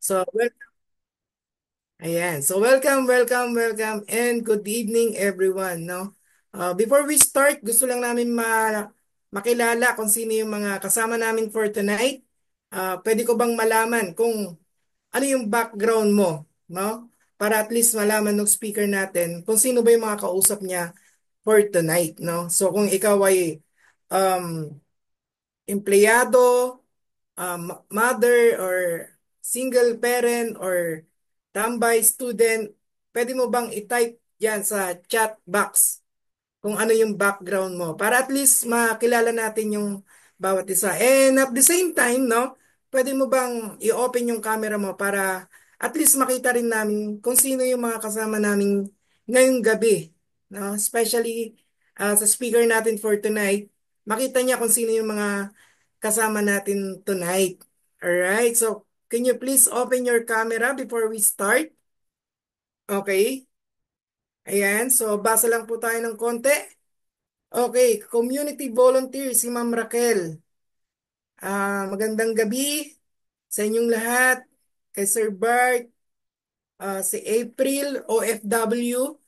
So, ayan. So, welcome, and good evening everyone, no? Before we start, gusto lang namin makilala kung sino yung mga kasama namin for tonight. Pwede ko bang malaman kung ano yung background mo, no? Para at least malaman ng speaker natin kung sino ba yung mga kausap niya for tonight, no? So, kung ikaw ay um, empleyado, mother or single parent or tambay student, pwede mo bang i-type yan sa chat box kung ano yung background mo para at least makilala natin yung bawat isa. And at the same time, no, pwede mo bang i-open yung camera mo para at least makita rin namin kung sino yung mga kasama namin ngayong gabi, no? Especially sa speaker natin for tonight, makita niya kung sino yung mga kasama natin tonight. Alright, so can you please open your camera before we start? Okay. Ayan, so basa lang po tayo ng konti. Okay, community volunteer si Ma'am Raquel. Magandang gabi sa inyong lahat. Kay Sir Bart, si April, OFW.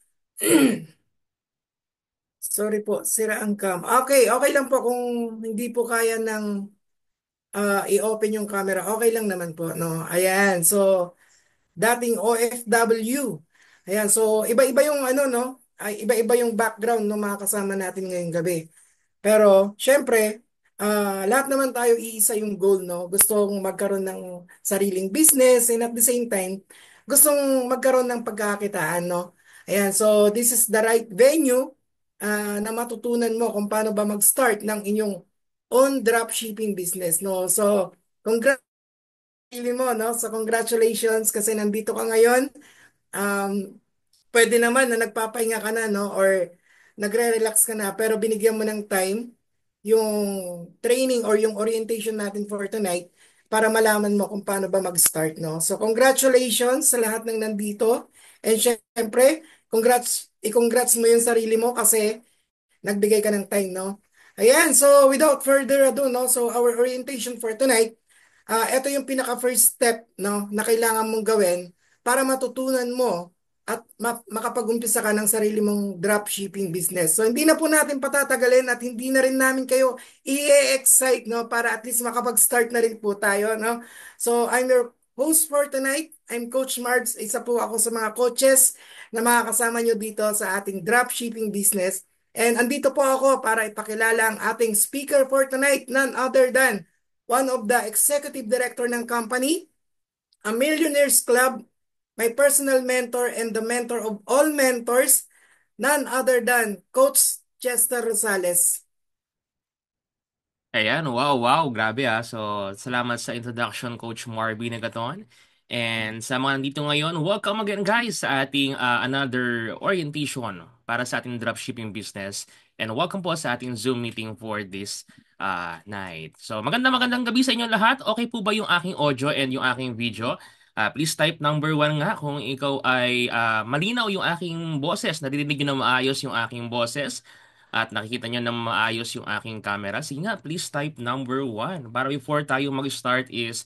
Sorry po, sira ang cam. Okay, okay lang po kung hindi po kaya ng i-open yung camera. Okay lang naman po, no? Ayan, so dating OFW. Ayan, so iba-iba yung ano, no? Ay, iba-iba yung background ng mga kasama natin ngayong gabi. Pero, syempre, lahat naman tayo iisa yung goal, no? Gustong magkaroon ng sariling business and at the same time, gustong magkaroon ng pagkakakitaan, no? Ayan, so this is the right venue na matutunan mo kung paano ba mag-start ng inyong own dropshipping business, no? So, congrats mo, no? So, congratulations kasi nandito ka ngayon. Um, Pwede naman na nagpapahinga ka na, no? Or nagre-relax ka na, pero binigyan mo ng time yung training or yung orientation natin for tonight para malaman mo kung paano ba mag-start, no? So, congratulations sa lahat ng nandito. And syempre, i-congrats mo yung sarili mo kasi nagbigay ka ng time, no? Ayan, so without further ado, no? So, our orientation for tonight, ito yung pinaka first step, no, na kailangan mong gawin para matutunan mo at makapag-umpisa ka ng sarili mong dropshipping business. So hindi na po natin patatagalin at hindi na rin namin kayo i-excite, no, para at least makapag-start na rin po tayo, no. So I'm your host for tonight. I'm Coach Marbs. Isa po ako sa mga coaches na makakasama nyo dito sa ating dropshipping business. And andito po ako para ipakilala ang ating speaker for tonight, none other than one of the executive director ng company, a Millionaires Club, my personal mentor and the mentor of all mentors, none other than Coach Chester Rosales. Ayan, wow, wow, grabe ah. So, salamat sa introduction, Coach Marby Nagaton. And sa mga nandito ngayon, welcome again guys sa ating another orientation para sa ating dropshipping business. And welcome po sa ating Zoom meeting for this night. So, magandang gabi sa inyo lahat. Okay po ba yung aking audio and yung aking video? Please type number 1 nga kung ikaw ay malinaw yung aking boses, naririnig nyo na maayos yung aking boses at nakikita nyo na maayos yung aking camera. Sige nga, please type number 1. Para before tayo mag-start is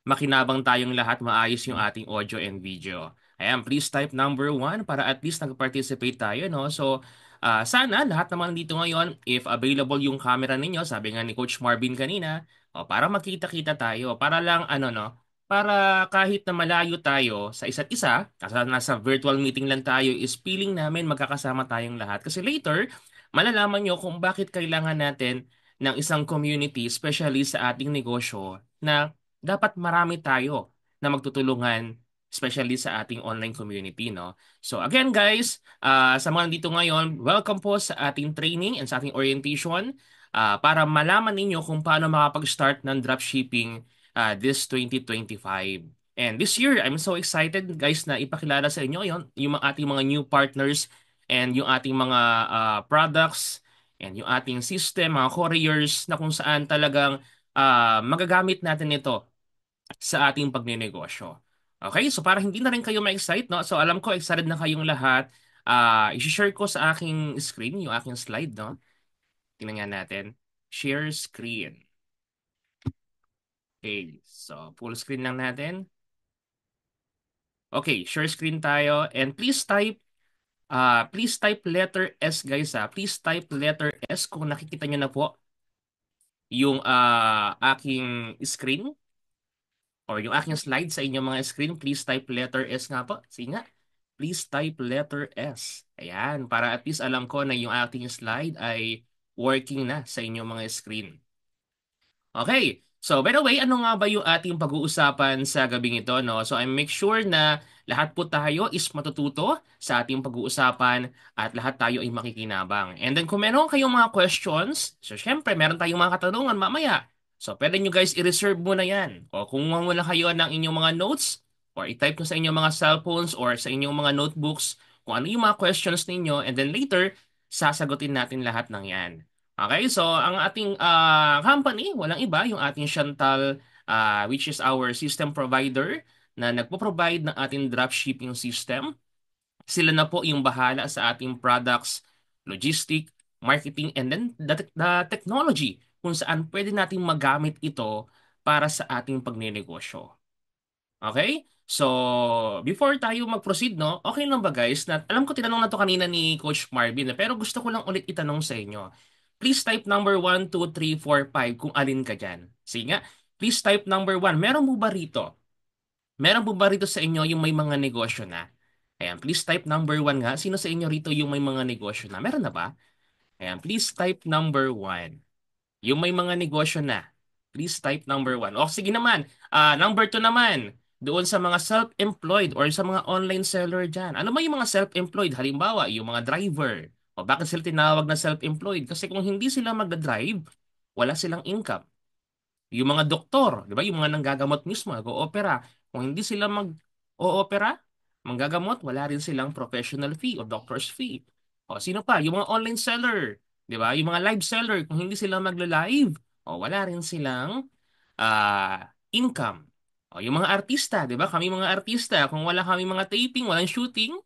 makinabang tayong lahat, maayos yung ating audio and video. Ayan, please type number 1 para at least nag-participate tayo, no? So, sana lahat naman dito ngayon, if available yung camera ninyo, sabi nga ni Coach Marvin kanina, para makita-kita tayo, para lang ano, no? Para kahit na malayo tayo sa isa't isa, kasi nasa virtual meeting lang tayo, is feeling namin magkakasama tayong lahat. Kasi later, malalaman nyo kung bakit kailangan natin ng isang community, especially sa ating negosyo, na dapat marami tayo na magtutulungan, especially sa ating online community, no? So again guys, sa mga dito ngayon, welcome po sa ating training and sa ating orientation para malaman ninyo kung paano makapag-start ng dropshipping this 2025. And this year, I'm so excited guys na ipakilala sa inyo yung ating mga new partners and yung ating mga products and yung ating system, mga couriers na kung saan talagang magagamit natin ito sa ating pagnenegosyo. Okay, so para hindi na rin kayo ma-excite, no? So alam ko excited na kayong lahat. I-share ko sa aking screen yung aking slide, no? Tingnan nga natin. Share screen. Okay, so full screen lang natin. Okay, share screen tayo and please type letter S guys Please type letter S kung nakikita nyo na po yung aking screen or yung aking slide sa inyong mga screen. Please type letter S nga po. Sige nga. Please type letter S. Ayan, para at least alam ko na yung ating slide ay working na sa inyong mga screen. Okay. So, by the way, ano nga ba yung ating pag-uusapan sa gabing ito, no? So, I make sure na lahat po tayo is matututo sa ating pag-uusapan at lahat tayo ay makikinabang. And then, kung meron kayong mga questions, so syempre, meron tayong mga katanungan mamaya. So, pwede nyo guys i-reserve muna yan. O kumuha muna kayo ng inyong mga notes or i-type nyo sa inyong mga cellphones or sa inyong mga notebooks kung ano yung mga questions ninyo and then later, sasagutin natin lahat ng yan. Okay, so ang ating company, walang iba, yung ating Chantal, which is our system provider na nagpo-provide ng ating dropshipping system. Sila na po yung bahala sa ating products, logistic, marketing, and then the technology kung saan pwede nating magamit ito para sa ating pagnenegosyo. Okay? So, before tayo mag-proceed, no, okay lang ba guys, na alam ko tinanong na to kanina ni Coach Marvin, pero gusto ko lang ulit itanong sa inyo. Please type number 1, 2, 3, 4, 5 kung alin ka dyan. Sige nga, please type number 1. Meron mo ba rito? Meron mo ba rito sa inyo yung may mga negosyo na? Ayan, please type number 1 nga. Sino sa inyo rito yung may mga negosyo na? Meron na ba? Ayan, please type number 1. Yung may mga negosyo na, please type number 1. O sige naman, number 2 naman, doon sa mga self-employed or sa mga online seller dyan. Ano ba yung mga self-employed? Halimbawa, yung mga driver. O bakit sila tinawag na self-employed? Kasi kung hindi sila magdadrive, wala silang income. Yung mga doktor, di ba? Yung mga nanggagamot mismo, nag-oopera. Kung hindi sila mag-oopera, manggagamot, wala rin silang professional fee o doctor's fee. O sino pa? Yung mga online seller, di ba? Yung mga live seller, kung hindi sila magla-live, o wala rin silang income. O yung mga artista, di ba? Kami mga artista, kung wala kami mga taping, walang shooting,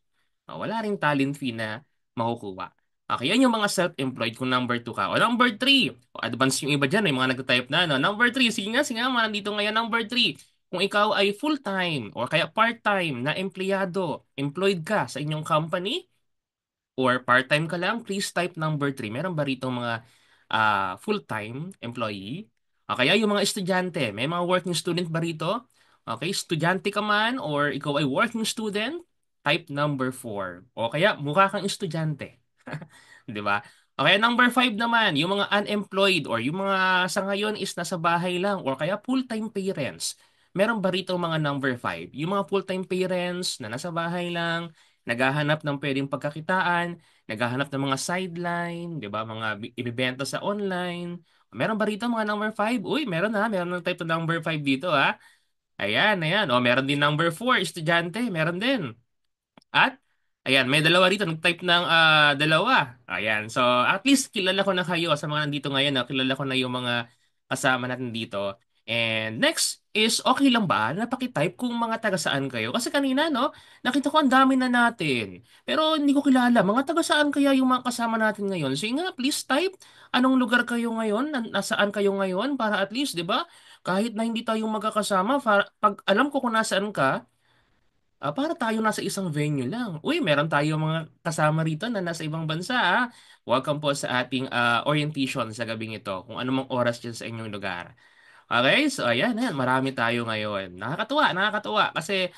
wala ring talent fee na makukuha. Okay, yan yung mga self-employed kung number 2 ka. O number 3, o advance yung iba dyan, may mga nagtatype na. No? Number 3, sige nga, nandito ngayon. Number 3, kung ikaw ay full-time o kaya part-time na empleyado, employed ka sa inyong company, or part-time ka lang, please type number 3. Meron ba rito mga full-time employee? O kaya yung mga estudyante, may mga working student ba rito? Okay, estudyante ka man or ikaw ay working student, type number 4. O kaya mukha kang estudyante. 'Di ba? O kaya number 5 naman, yung mga unemployed or yung mga sa ngayon is nasa bahay lang or kaya full-time parents. Meron ba rito mga number 5? Yung mga full-time parents na nasa bahay lang, naghahanap ng pwedeng pagkakitaan, naghahanap ng mga sideline, 'di ba? Mga ibibenta sa online. Meron ba rito mga number 5? Uy, meron ng type na number 5 dito ha. Ayan, ayan. O, meron din number 4, estudyante, meron din. At, ayan, may dalawa rito. Nag-type ng dalawa. Ayan. So, at least kilala ko na kayo sa mga nandito ngayon. Kilala ko na yung mga kasama natin dito. And next is, okay lang ba na pakitype kung mga taga saan kayo? Kasi kanina, no, nakita ko ang dami na natin. Pero hindi ko kilala. Mga taga saan kaya yung mga kasama natin ngayon? Sige nga, please type anong lugar kayo ngayon, nasaan kayo ngayon para at least, di ba? Kahit na hindi tayo magkakasama, pag alam ko kung nasaan ka, para tayo nasa isang venue lang. Uy, meron tayo mga kasama rito na nasa ibang bansa. Welcome po sa ating orientation sa gabing ito, kung anumang oras dyan sa inyong lugar. Okay, so ayan, ayan, marami tayo ngayon. Nakakatuwa, nakakatuwa kasi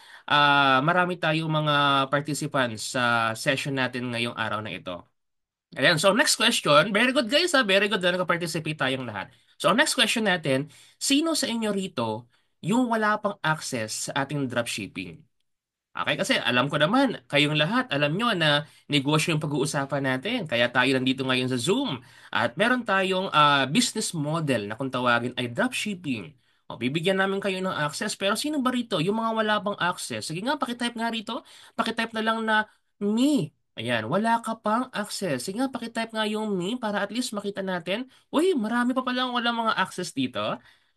marami tayong mga participants sa session natin ngayong araw na ito. Ayan, so next question, very good guys very good na nag-participate tayong lahat. So next question natin, sino sa inyo rito yung wala pang access sa ating dropshipping? Okay, kasi alam ko naman, kayong lahat, alam nyo na negosyo yung pag-uusapan natin. Kaya tayo nandito ngayon sa Zoom. At meron tayong business model na kung tawagin ay dropshipping. O, bibigyan namin kayo ng access. Pero sino ba rito? Yung mga wala pang access. Sige nga, pakitype nga rito. Pakitype na lang na me. Ayan, wala ka pang access. Sige nga, pakitype nga yung me para at least makita natin. Uy, marami pa palang wala mga access dito.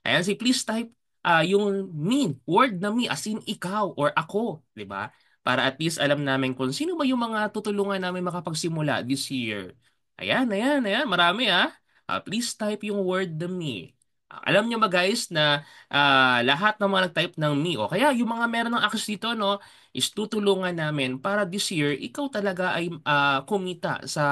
Ayan, please type yung me, word na me, as in ikaw or ako, di ba? Para at least alam namin kung sino ba yung mga tutulungan namin makapagsimula this year. Ayan, ayan, ayan, marami ah. Please type yung word na me. Alam nyo ba guys na lahat ng mga nag-type ng me o kaya yung mga meron ng access dito no is tutulungan namin para this year ikaw talaga ay kumita sa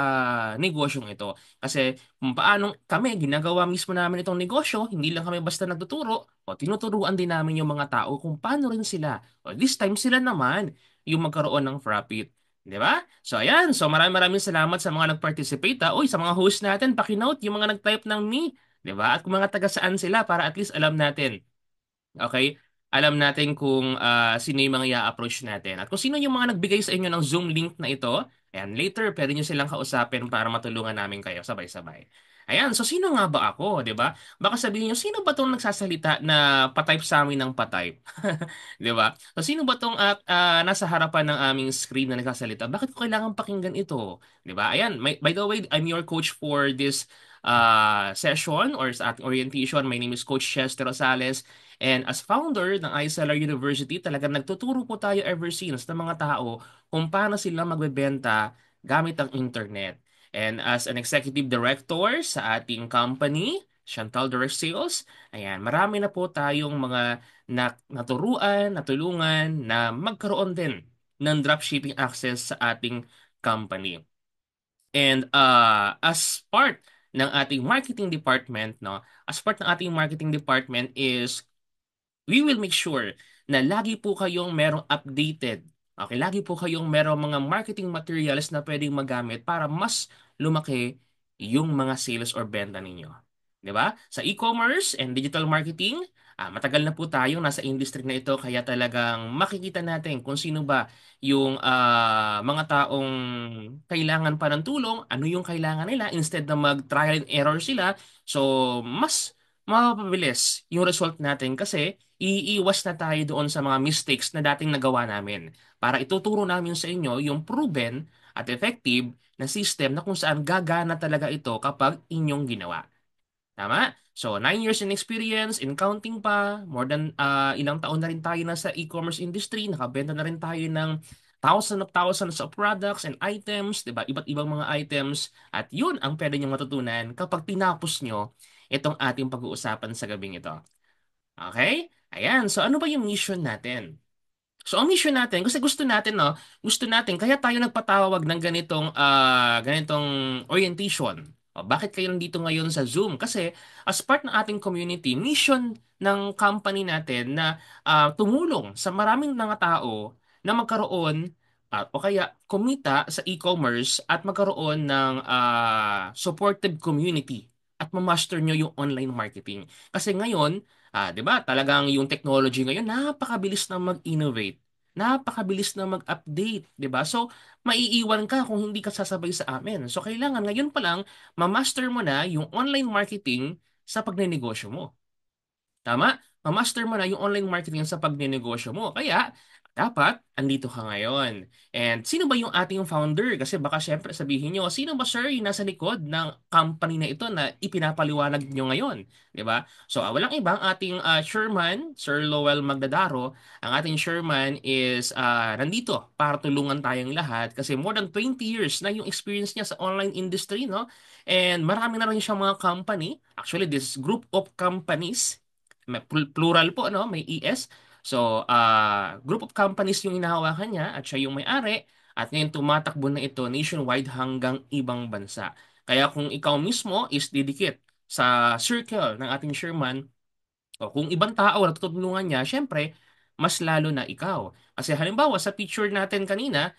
negosyong ito. Kasi kung paano kami ginagawa mismo namin itong negosyo, hindi lang kami basta nagtuturo o tinuturuan din namin yung mga tao kung paano rin sila. O this time sila naman yung magkaroon ng profit. Di ba? So ayan, so maraming maraming salamat sa mga nag-participate. Uy, sa mga host natin, pakinote yung mga nag-type ng me. 'Di ba? At kung mga taga saan sila para at least alam natin. Okay? Alam natin kung sino yung mga i-approach natin. At kung sino yung mga nagbigay sa inyo ng Zoom link na ito, and later pwede nyo silang kausapin para matulungan namin kayo sabay-sabay. Ayan, so sino nga ba ako, 'di ba? Baka sabihin nyo, sino ba 'tong nagsasalita na patype sa amin ng patype? 'Di ba? So sino ba 'tong nasa harapan ng aming screen na nagsasalita? Bakit ko kailangan pakinggan ito? 'Di ba? Ayan, by the way, I'm your coach for this session or sa ating orientation. My name is Coach Chester Rosales. And as founder ng ISLR University, talagang nagtuturo po tayo ever since ng mga tao kung paano sila magbebenta gamit ang internet. And as an executive director sa ating company, Chantal Direct Sales, ayan, marami na po tayong mga naturuan, natulungan na magkaroon din ng dropshipping access sa ating company. And as part ng ating marketing department, no, as part ng ating marketing department is we will make sure na lagi po kayong merong updated. Okay, lagi po kayong merong mga marketing materials na pwedeng magamit para mas lumaki yung mga sales or benta ninyo. 'Di ba? Sa e-commerce and digital marketing, matagal na po tayong nasa industry na ito kaya talagang makikita natin kung sino ba yung mga taong kailangan pa ng tulong, ano yung kailangan nila instead na mag-trial and error sila. So, mas mapapabilis yung result natin kasi iiwas na tayo doon sa mga mistakes na dating nagawa namin para ituturo namin sa inyo yung proven at effective na system na kung saan gagana talaga ito kapag inyong ginawa. Tama? So, 9 years in experience, in counting pa, more than ilang taon na rin tayo na sa e-commerce industry, nakabenta na rin tayo ng thousands of products and items, 'di ba? Iba't ibang mga items. At yun ang pwede nyo matutunan kapag tinapos nyo itong ating pag-uusapan sa gabing ito. Okay? Ayan. So, ano ba yung mission natin? So ang mission natin, kasi gusto natin, no, gusto natin, kaya tayo nagpatawag ng ganitong orientation. O, bakit kayo nandito ngayon sa Zoom? Kasi as part ng ating community, mission ng company natin na tumulong sa maraming mga tao na magkaroon o kaya kumita sa e-commerce at magkaroon ng supportive community at ma-master nyo yung online marketing. Kasi ngayon, 'di ba? Talagang yung technology ngayon napakabilis na mag-innovate. Napakabilis na mag-update, 'di ba? So, maiiwan ka kung hindi ka sasabay sa amin. So, kailangan ngayon pa lang ma-master mo na yung online marketing sa pagnenegosyo mo. Tama? Ma-master mo na yung online marketing sa pagnenegosyo mo. Kaya, dapat, andito ka ngayon. And sino ba yung ating founder? Kasi baka syempre sabihin nyo, sino ba sir yung nasa likod ng company na ito na ipinapaliwanag nyo ngayon? 'Di ba? So, walang iba, ang ating chairman, Sir Lowell Magdadaro, ang ating chairman is nandito para tulungan tayong lahat kasi more than 20 years na yung experience niya sa online industry, no? And marami na rin siyang mga company. Actually, this group of companies may plural po, no? May ES. So, group of companies yung hinahawakan niya at siya yung may-ari at ngayon tumatakbo na ito nationwide hanggang ibang bansa. Kaya kung ikaw mismo is didikit sa circle ng ating chairman, o kung ibang tao na tutulungan niya, syempre, mas lalo na ikaw. Kasi halimbawa, sa picture natin kanina,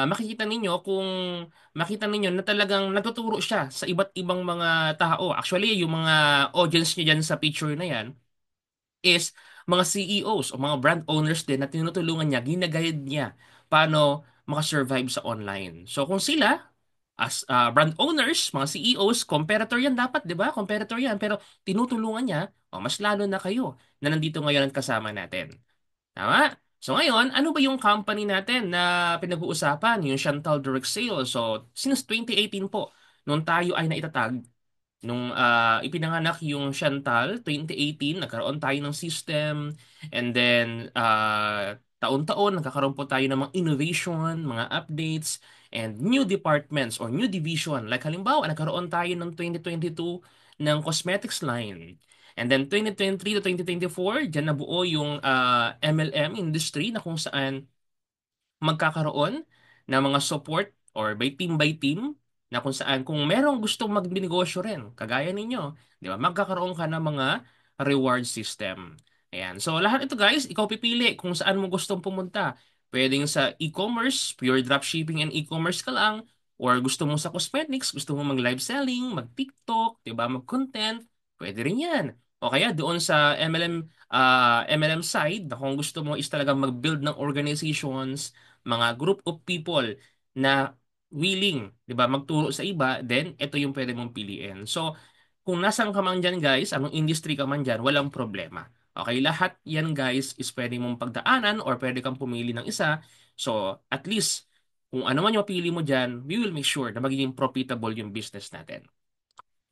makita ninyo na talagang nagtuturo siya sa iba't ibang mga tao. Actually, yung mga audience niya dyan sa picture na yan, is mga CEOs o mga brand owners din na tinutulungan niya, ginaguide niya paano makasurvive sa online. So kung sila, as brand owners, mga CEOs, competitor yan dapat, di ba? Competitor yan. Pero tinutulungan niya, mas lalo na kayo na nandito ngayon at kasama natin. Tama? So ngayon, ano ba yung company natin na pinag-uusapan? Yung Chantal Direct Sales. So since 2018 po, nung tayo ay naitatag, nung ipinanganak yung Chantal, 2018, nagkaroon tayo ng system. And then, taon-taon, nagkakaroon po tayo ng mga innovation, mga updates, and new departments or new division. Like halimbawa, nagkaroon tayo ng 2022 ng cosmetics line. And then 2023 to 2024, dyan nabuo yung MLM industry na kung saan magkakaroon ng mga support or by team na kung saan kung merong gustong magnegosyo rin, kagaya ninyo, di ba? Magkakaroon ka ng mga reward system. Ayan. So lahat ito guys, ikaw pipili kung saan mo gustong pumunta. Pwedeng sa e-commerce, pure dropshipping and e-commerce ka lang, or gusto mo sa cosmetics, gusto mo mag-live selling, mag-TikTok, di ba? Mag-content, pwede rin yan. O kaya doon sa MLM side, na kung gusto mo is talagang mag-build ng organizations, mga group of people na willing, 'di ba, magturo sa iba, then ito yung pwede mong piliin. So, kung nasan ka man dyan guys, anong industry ka man dyan, walang problema. Okay, lahat yan guys is pwede mong pagdaanan or pwede kang pumili ng isa. So, at least, kung ano man yung pili mo dyan, we will make sure na magiging profitable yung business natin.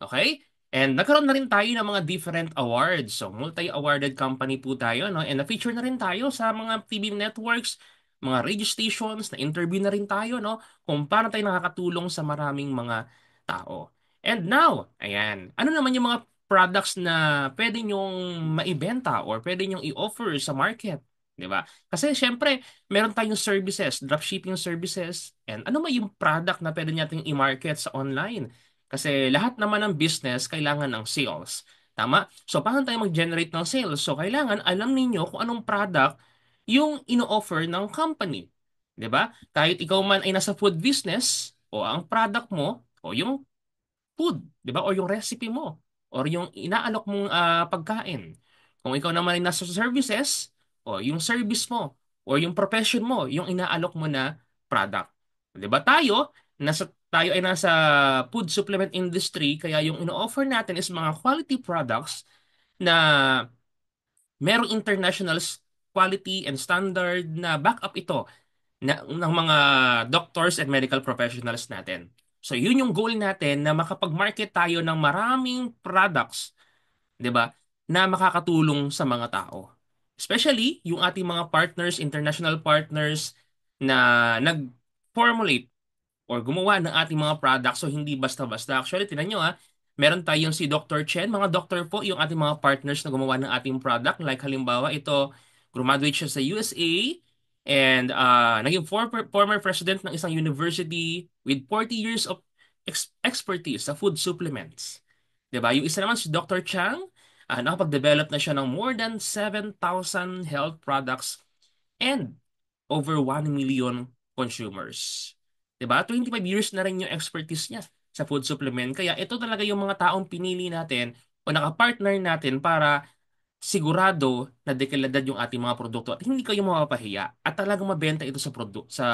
Okay? And nagkaroon na rin tayo ng mga different awards. So, multi-awarded company po tayo, no? And na-feature na rin tayo sa mga TV networks, mga radio stations, na-interview na rin tayo, no? Kung paano tayo nakakatulong sa maraming mga tao. And now, ayan, ano naman yung mga products na pwede nyong maibenta or pwede nyong i-offer sa market? 'Di ba? Kasi syempre, meron tayong services, dropshipping services, and ano ba yung product na pwede nating i-market sa online? Kasi lahat naman ng business kailangan ng sales. Tama? So, paano tayo mag-generate ng sales? So, kailangan alam ninyo kung anong product yung ino-offer ng company. 'Di ba? Kahit ikaw man ay nasa food business, o ang product mo, o yung food, 'di ba? O yung recipe mo, or yung inaalok mong pagkain. Kung ikaw naman ay nasa services, o yung service mo, o yung profession mo, yung inaalok mo na product. 'Di ba? Tayo ay nasa food supplement industry, kaya yung ino-offer natin is mga quality products na merong international quality and standard na backup ito ng mga doctors and medical professionals natin. So yun yung goal natin, na makapag-market tayo ng maraming products, 'di ba? Na makakatulong sa mga tao. Especially yung ating mga partners, international partners na nag-formulate or gumawa ng ating mga products, so hindi basta-basta. Actually, tinan nyo meron tayong si Dr. Chen, mga doctor po yung ating mga partners na gumawa ng ating product. Like halimbawa, ito, graduate siya sa USA and naging former president ng isang university with 40 years of expertise sa food supplements. 'Di ba? Yung isa naman si Dr. Chang, nakapag-develop na siya ng more than 7,000 health products and over 1 million consumers. 'Di ba? 25 years na rin yung expertise niya sa food supplement. Kaya ito talaga yung mga taong pinili natin o nakapartner natin para sigurado na dekalidad yung ating mga produkto at hindi kayo mapapahiya at talagang mabenta ito sa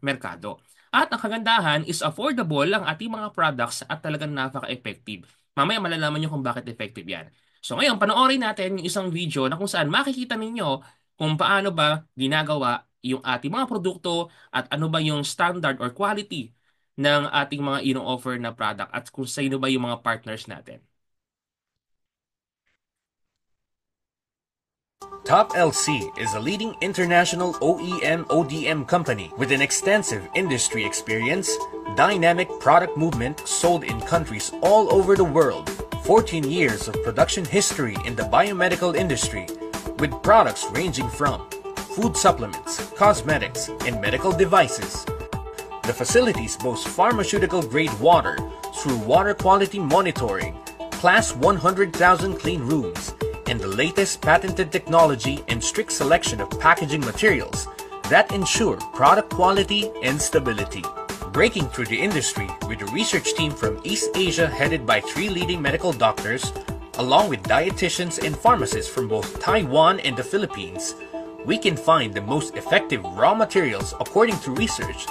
merkado. At ang kagandahan is affordable ang ating mga products at talagang napaka-effective. Mamaya malalaman nyo kung bakit effective yan. So ngayon, panoorin natin yung isang video na kung saan makikita ninyo kung paano ba ginagawa yung ating mga produkto at ano ba yung standard or quality ng ating mga ino-offer na product at kung sino ba yung mga partners natin. Top LC is a leading international OEM ODM company with an extensive industry experience, dynamic product movement sold in countries all over the world, 14 years of production history in the biomedical industry, with products ranging from food supplements, cosmetics, and medical devices. The facilities boast pharmaceutical-grade water through water quality monitoring, Class 100,000 clean rooms, and the latest patented technology and strict selection of packaging materials that ensure product quality and stability. Breaking through the industry with a research team from East Asia headed by 3 leading medical doctors, along with dietitians and pharmacists from both Taiwan and the Philippines, we can find the most effective raw materials according to research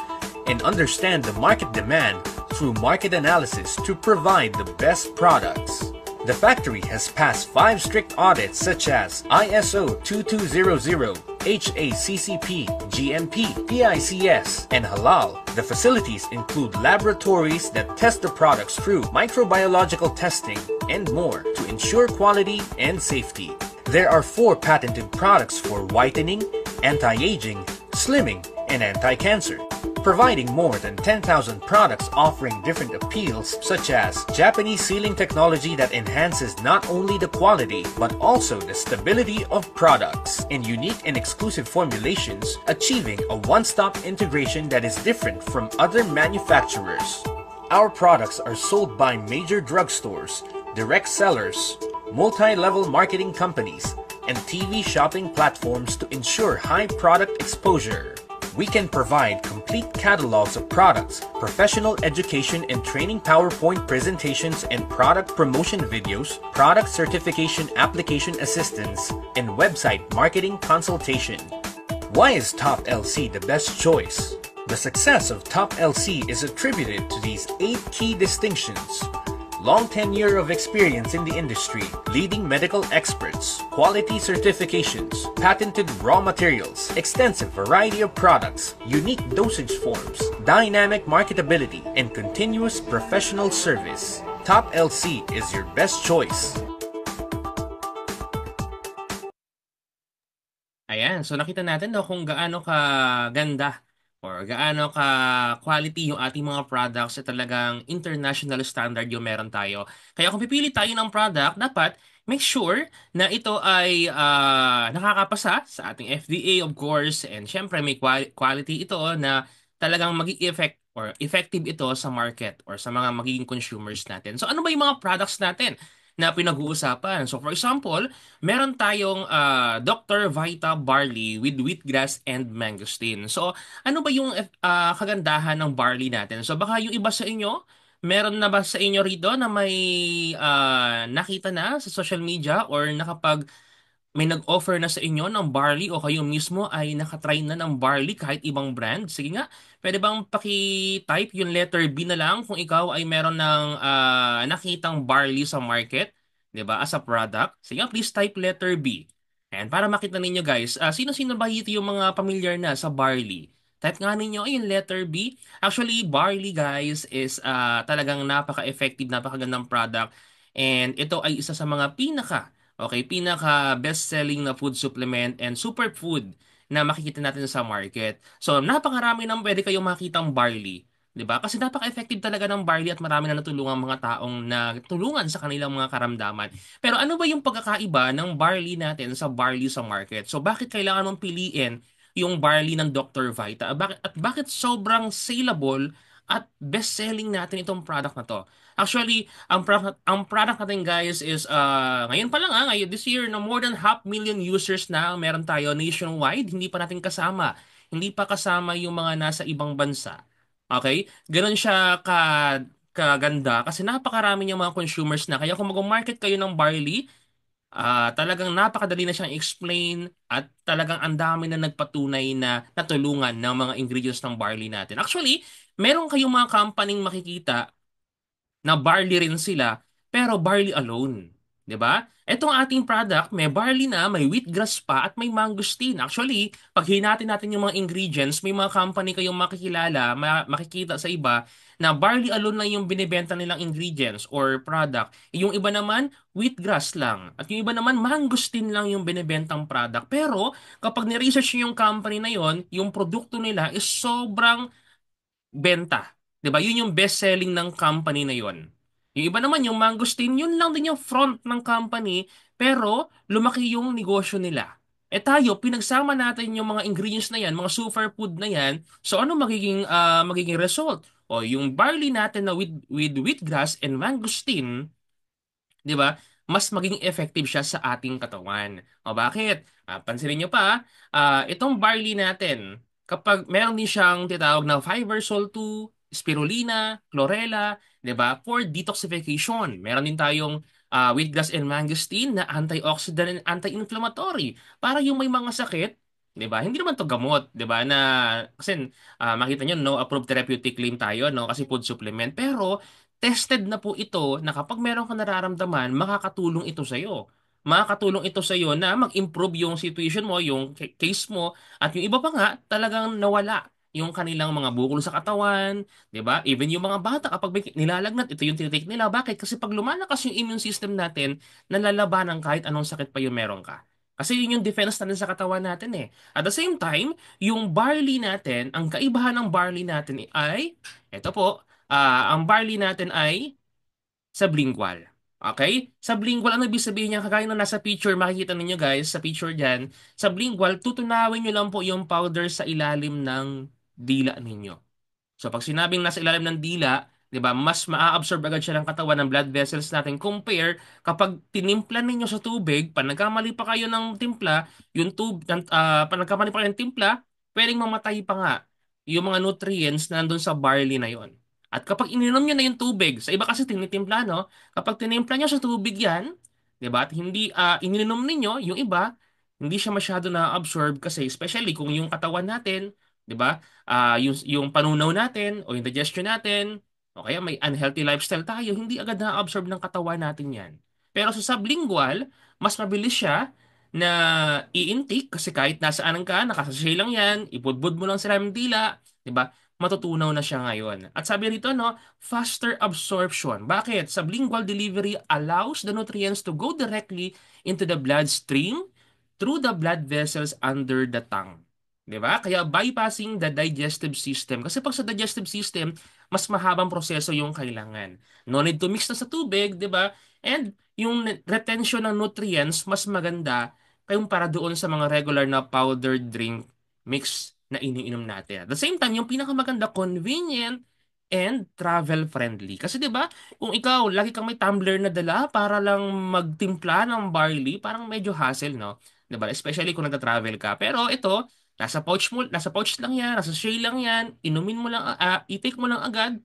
and understand the market demand through market analysis to provide the best products. The factory has passed 5 strict audits such as ISO 2200, HACCP, GMP, PICS, and Halal. The facilities include laboratories that test the products through microbiological testing and more to ensure quality and safety. There are 4 patented products for whitening, anti-aging, slimming, and anti-cancer. providing more than 10,000 products offering different appeals such as Japanese sealing technology that enhances not only the quality but also the stability of products in unique and exclusive formulations, achieving a one-stop integration that is different from other manufacturers. Our products are sold by major drugstores, direct sellers, multi-level marketing companies, and TV shopping platforms to ensure high product exposure. We can provide complete catalogs of products, professional education and training PowerPoint presentations and product promotion videos, product certification application assistance, and website marketing consultation. Why is Top LC the best choice? The success of Top LC is attributed to these 8 key distinctions. Long tenure of experience in the industry, leading medical experts, quality certifications, patented raw materials, extensive variety of products, unique dosage forms, dynamic marketability, and continuous professional service. Top LC is your best choice. Ayan, so nakita natin no kung gaano ka ganda or gaano ka quality yung ating mga products at talagang international standard yung meron tayo. Kaya kung pipili tayo ng product, dapat make sure na ito ay nakakapasa sa ating FDA of course and syempre may quality ito na talagang mag-effect or effective ito sa market or sa mga magiging consumers natin. So ano ba yung mga products natin na pinag-uusapan? So for example, meron tayong Dr. Vita Barley with wheatgrass and mangosteen. So, ano ba yung kagandahan ng barley natin? So, baka yung iba sa inyo, meron na ba sa inyo rito na may nakita na sa social media or may nag-offer na sa inyo ng barley o kayo mismo ay nakatry na ng barley kahit ibang brand? Sige nga, pwede bang paki-type yung letter B na lang kung ikaw ay meron ng nakitang barley sa market, 'di ba, as a product? Sige nga, please type letter B. And para makita ninyo guys, sino-sino ba dito yung mga familiar na sa barley? Type nga ninyo ay yung letter B. Actually, barley guys is talagang napaka-effective, napakagandang product. And ito ay isa sa mga pinaka best-selling na food supplement and superfood na makikita natin sa market. So, napakarami nang pwede kayong makitang barley. 'Di ba? Kasi napaka-effective talaga ng barley at marami na natulungan mga taong na tulungan sa kanilang mga karamdaman. Pero ano ba yung pagkakaiba ng barley natin sa barley sa market? So, bakit kailangan mong piliin yung barley ng Dr. Vita? At bakit sobrang saleable at best-selling natin itong product na to? Actually, ang product natin guys is ngayon pa lang ngayon this year na more than 500,000 users na ang meron tayo nationwide, hindi pa natin kasama. Hindi pa kasama yung mga nasa ibang bansa. Okay? Ganon siya kaganda kasi napakarami niyang mga consumers na. Kaya kung mag-market kayo ng barley, talagang napakadali na siyang explain at talagang ang dami na nagpatunay na natulungan ng mga ingredients ng barley natin. Actually, meron kayong mga company makikita na barley rin sila, pero barley alone. 'Di ba? Etong ating product, may barley na, may wheatgrass pa, at may mangosteen. Actually, pag hinatin natin yung mga ingredients, may mga company kayong makikilala, makikita sa iba, na barley alone lang yung binibenta nilang ingredients or product. Yung iba naman, wheatgrass lang. At yung iba naman, mangosteen lang yung binibentang product. Pero, kapag ni-research nyo yung company na yon, yung produkto nila is sobrang benta. 'Di ba? Yun yung best selling ng company na yon. Yung iba naman yung mangosteen, yun lang din yung front ng company, pero lumaki yung negosyo nila. Eh tayo, pinagsama natin yung mga ingredients na yan, mga superfood na yan, so ano magiging result? O yung barley natin na with wheatgrass and mangosteen, 'di ba? Mas maging effective siya sa ating katawan. O bakit? Pansinin nyo pa, itong barley natin, kapag meron din siyang tinatawag na fiber salt 2, spirulina, chlorella, 'di ba? For detoxification. Meron din tayong wheatgrass and mangosteen na antioxidant and anti-inflammatory para yung may mga sakit, 'di ba? Hindi naman to gamot, 'di ba? Na kasi makita nyo no approved therapeutic claim tayo no kasi food supplement pero tested na po ito na kapag meron ka nararamdaman, makakatulong ito sa iyo. Makakatulong ito sa iyo na mag-improve yung situation mo, yung case mo, at yung iba pa nga talagang nawala yung kanilang mga bukol sa katawan, 'di ba? Even yung mga bata kapag may nilalagnat, ito yung tinitake nila. Bakit? Kasi pag lumalakas yung immune system natin, nalalabanan kahit anong sakit pa yung meron ka. Kasi yun yung defense natin sa katawan natin eh. At the same time, yung barley natin, ang kaibahan ng barley natin ay, eto po, ang barley natin ay sublingual. Okay? Sublingual, ano ibig sabihin niya? Kagaya ng nasa picture, makikita ninyo guys, sa picture dyan, sublingual, tutunawin nyo lang po yung powder sa ilalim ng dila ninyo. So pag sinabing nasa ilalim ng dila, 'di ba, mas maa-absorb agad siya ng katawan ng blood vessels natin compare kapag tinimpla ninyo sa tubig, pag nagkamali pa kayo ng timpla, pag nagkamali pa kayo ng timpla, pwedeng mamatay pa nga yung mga nutrients na nandun sa barley na yon. At kapag ininom niyo na yung tubig, sa iba kasi tinitimpla, no? Kapag tinimpla niyo sa tubig yan, 'di ba? At hindi ininom ninyo, yung iba, hindi siya masyado na-absorb kasi especially kung yung katawan natin, 'di ba? Yung panunaw natin o yung digestion natin o kaya may unhealthy lifestyle tayo, hindi agad na-absorb ng katawan natin yan. Pero sa sublingual, mas mabilis siya na i-intake kasi kahit nasaan ka, nakasashay lang yan, ibudbud mo lang sa ng dila, di ba? Matutunaw na siya ngayon. At sabi rito, no, faster absorption. Bakit? Sublingual delivery allows the nutrients to go directly into the bloodstream through the blood vessels under the tongue. 'Di ba? Kaya bypassing the digestive system. Kasi pag sa digestive system, mas mahabang proseso yung kailangan. No need to mix na sa tubig, 'di ba? And yung retention ng nutrients mas maganda kayong doon sa mga regular na powdered drink mix na iniinom natin. At the same time, yung pinakamaganda, convenient and travel friendly. Kasi 'di ba, kung ikaw lagi kang may tumbler na dala para lang magtimpla ng barley, parang medyo hassle, no? 'Di ba? Especially kung nagta-travel ka. Pero ito, nasa pouch lang yan, nasa tray lang yan, inumin mo lang, i-take mo lang agad,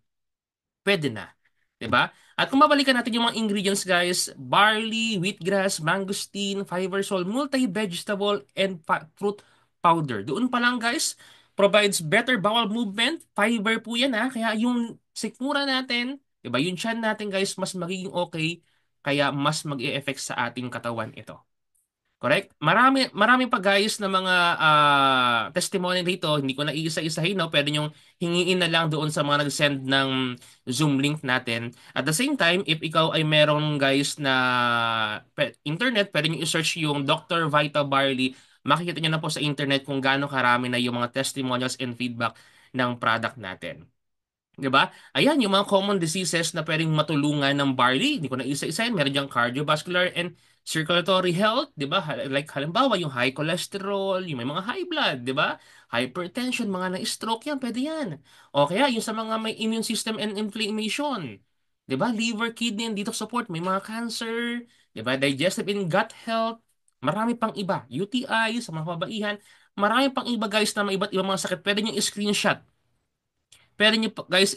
pwede na. 'Di ba? At kung babalikan natin yung mga ingredients guys, barley, wheatgrass, mangosteen, fibersol, multi-vegetable, and fruit powder. Doon pa lang guys, provides better bowel movement, fiber po yan kaya yung sikmura natin, 'di ba? Yung tiyan natin guys, mas magiging okay, kaya mas mag-e-effect sa ating katawan ito. Correct? Marami marami pa guys na mga testimony dito, hindi ko na iisa-isahin, no? Pwede niyong hingiin na lang doon sa mga nag-send ng Zoom link natin. At the same time, if ikaw ay meron guys na internet, pwede niyo i-search yung Dr. Vita Barley. Makikita niyo na po sa internet kung gaano karami na yung mga testimonials and feedback ng product natin. 'Di ba? Ayan, yung mga common diseases na pwedeng matulungan ng barley. Hindi ko na isa-isahin. Meron diyang cardiovascular and circulatory health, 'di ba? Like halimbawa, yung high cholesterol, yung may mga high blood, 'di ba? Hypertension, mga na-stroke yan, pwede yan. O kaya yung sa mga may immune system and inflammation, 'di ba? Liver, kidney, and detox support, may mga cancer, 'di ba? Digestive and gut health, marami pang iba. UTI sa mga kababaihan, marami pang iba guys na may iba't ibang mga sakit. Pwede nyo i-screenshot. Pwede nyo guys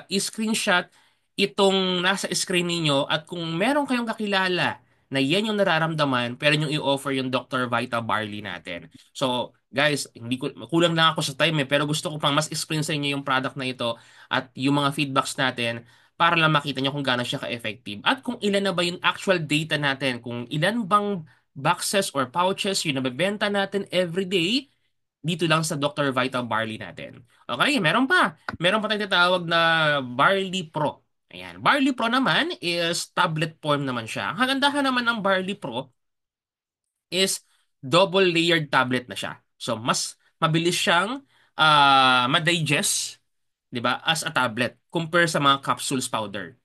i-screenshot itong nasa screen ninyo at kung meron kayong kakilala na yan yung nararamdaman, pwede nyo i-offer yung Dr. Vita Barley natin. So, guys, hindi ko kulang lang ako sa time pero gusto ko pang mas explain sa inyo yung product na ito at yung mga feedbacks natin para lang makita nyo kung gaano siya ka-effective at kung ilan na ba yung actual data natin, kung ilan bang boxes or pouches yung nabebenta natin every day dito lang sa Dr. Vita Barley natin. Okay, meron pa. Meron pa tayong tinatawag na Barley Pro. Ayan. Barley Pro naman is tablet form naman siya. Ang kagandahan naman ng Barley Pro is double layered tablet na siya. So, mas mabilis siyang ma-digest, 'di ba, as a tablet compare sa mga capsules powder.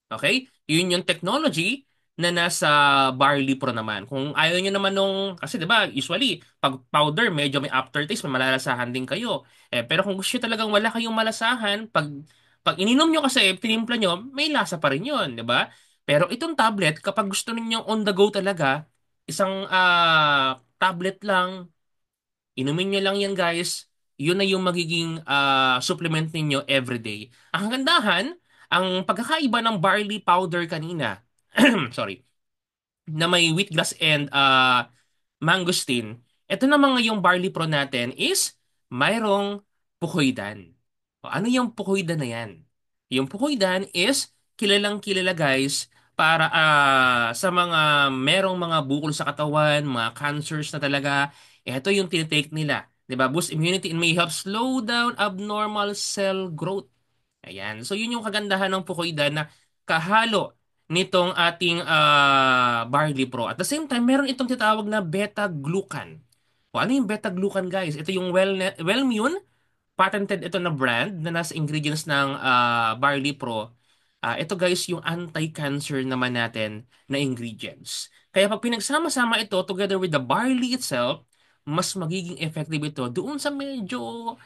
Okay? Yun yung technology na nasa Barley Pro naman. Kung ayaw nyo naman nung, kasi 'di ba usually, pag powder, medyo may aftertaste, may malalasahan din kayo. Pero kung gusto nyo talagang wala kayong malasahan, pag ininom nyo kasi, tinimpla nyo, may lasa pa rin yun, 'di ba? Pero itong tablet, kapag gusto niyo on the go talaga, isang tablet lang, inumin nyo lang yan guys. Yun na yung magiging supplement ninyo everyday. Ang kagandahan, ang pagkakaiba ng barley powder kanina, sorry, na may wheatgrass and mangosteen, ito na mga yung barley pro natin is mayroong pukoydan. O, ano yung pukoydan na yan? Yung pukoydan is kilalang kilala guys para sa mga merong mga bukol sa katawan, mga cancers na talaga, ito yung tinitake nila. 'Di ba? Boost immunity and may help slow down abnormal cell growth. Ayan. So yun yung kagandahan ng pukoydan na kahalo nitong ating Barley Pro. At the same time, meron itong tinatawag na beta-glucan. O ano yung beta-glucan, guys? Ito yung Wellmune, patented ito na brand na nasa ingredients ng Barley Pro. Ito guys yung anti-cancer naman natin na ingredients. Kaya pag pinagsama-sama ito together with the barley itself, mas magiging effective ito doon sa medyo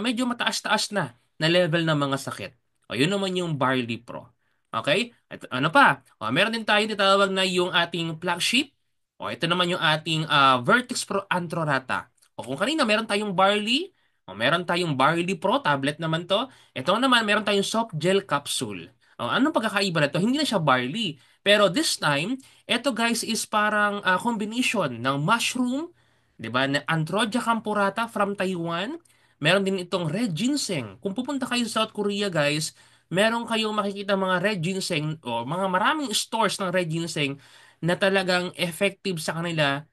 mataas-taas na level ng mga sakit. O yun naman yung Barley Pro. Okay? At ano pa? O, meron din tayo tinatawag na yung ating flagship. O ito naman yung ating Vertex Pro Antrorata. O kung kanina meron tayong barley, o, meron tayong Barley Pro, tablet naman to. Ito naman, meron tayong soft gel capsule. O, anong pagkakaiba na to? Hindi na siya barley. Pero this time, ito guys is parang combination ng mushroom, 'di ba, na Androdia campurata from Taiwan. Meron din itong red ginseng. Kung pupunta kayo sa South Korea guys, meron kayong makikita mga red ginseng o mga maraming stores ng red ginseng na talagang effective sa kanila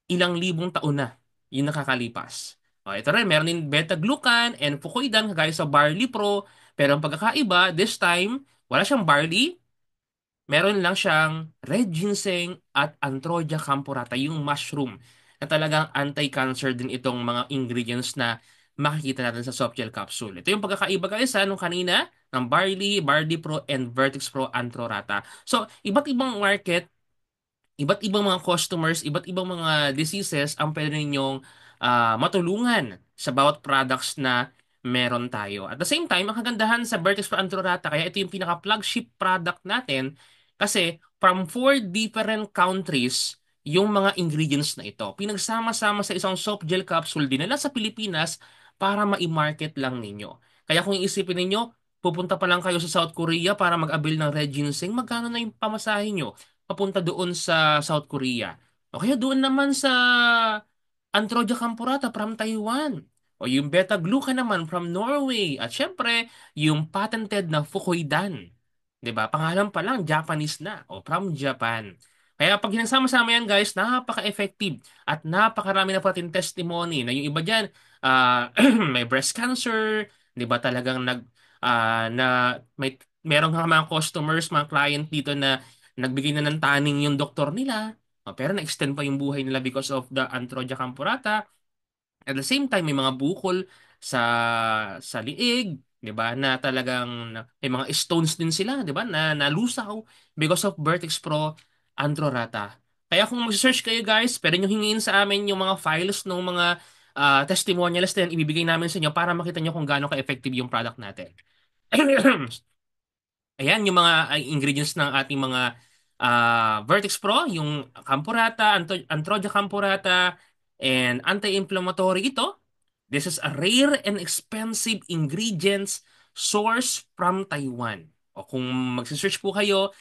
ilang libong taon na yung nakakalipas. O, ito rin, meron din beta-glucan and fucoidan kagaya sa Barley Pro. Pero ang pagkakaiba, this time, wala siyang barley, meron lang siyang red ginseng at Antrodia campurata, yung mushroom, na talagang anti-cancer din itong mga ingredients na makikita natin sa soft gel capsule. Ito yung pagkakaiba guys nung kanina ng Barley, Barley Pro, and Vertex Pro Antrorata. So, iba't ibang market, iba't ibang mga customers, iba't ibang mga diseases ang pwede ninyong matulungan sa bawat products na meron tayo. At the same time, ang kagandahan sa Vertex Pro Antrorata, kaya ito yung pinaka-flagship product natin kasi from 4 different countries yung mga ingredients na ito. Pinagsama-sama sa isang soft gel capsule dinala sa Pilipinas para ma-market lang ninyo. Kaya kung iisipin ninyo, pupunta pa lang kayo sa South Korea para mag-avail ng red ginseng, magkano na yung pamasahe nyo papunta doon sa South Korea? O kaya doon naman sa Antrodia campurata from Taiwan. O yung beta-glucan naman from Norway. At syempre, yung patented na Fucoidan. 'Di ba? Pangalan pa lang, Japanese na. O from Japan. Kaya pag hinagsama-sama yan guys, napaka-effective at napakarami na po ating testimony na yung iba dyan, may breast cancer, 'di ba talagang na merong mga customers, mga client dito na nagbigay na ng taning yung doktor nila. Pero na-extend pa yung buhay nila because of the Antrodia campurata. At the same time, may mga bukol sa liig, 'di ba? Na talagang may mga stones din sila, 'di ba? Na nalusaw because of Vertex Pro Antrorata. Kaya kung mag-search kayo guys, pwede nyo hingin sa amin yung mga files ng mga testimonials na yan, ibibigay namin sa inyo para makita nyo kung gaano ka-effective yung product natin. Ayan, yung mga ingredients ng ating mga Vertex Pro, yung Campurata, Antrodia Campurata, and anti-inflammatory ito. This is a rare and expensive ingredients sourced from Taiwan. O kung magsisearch po kayo,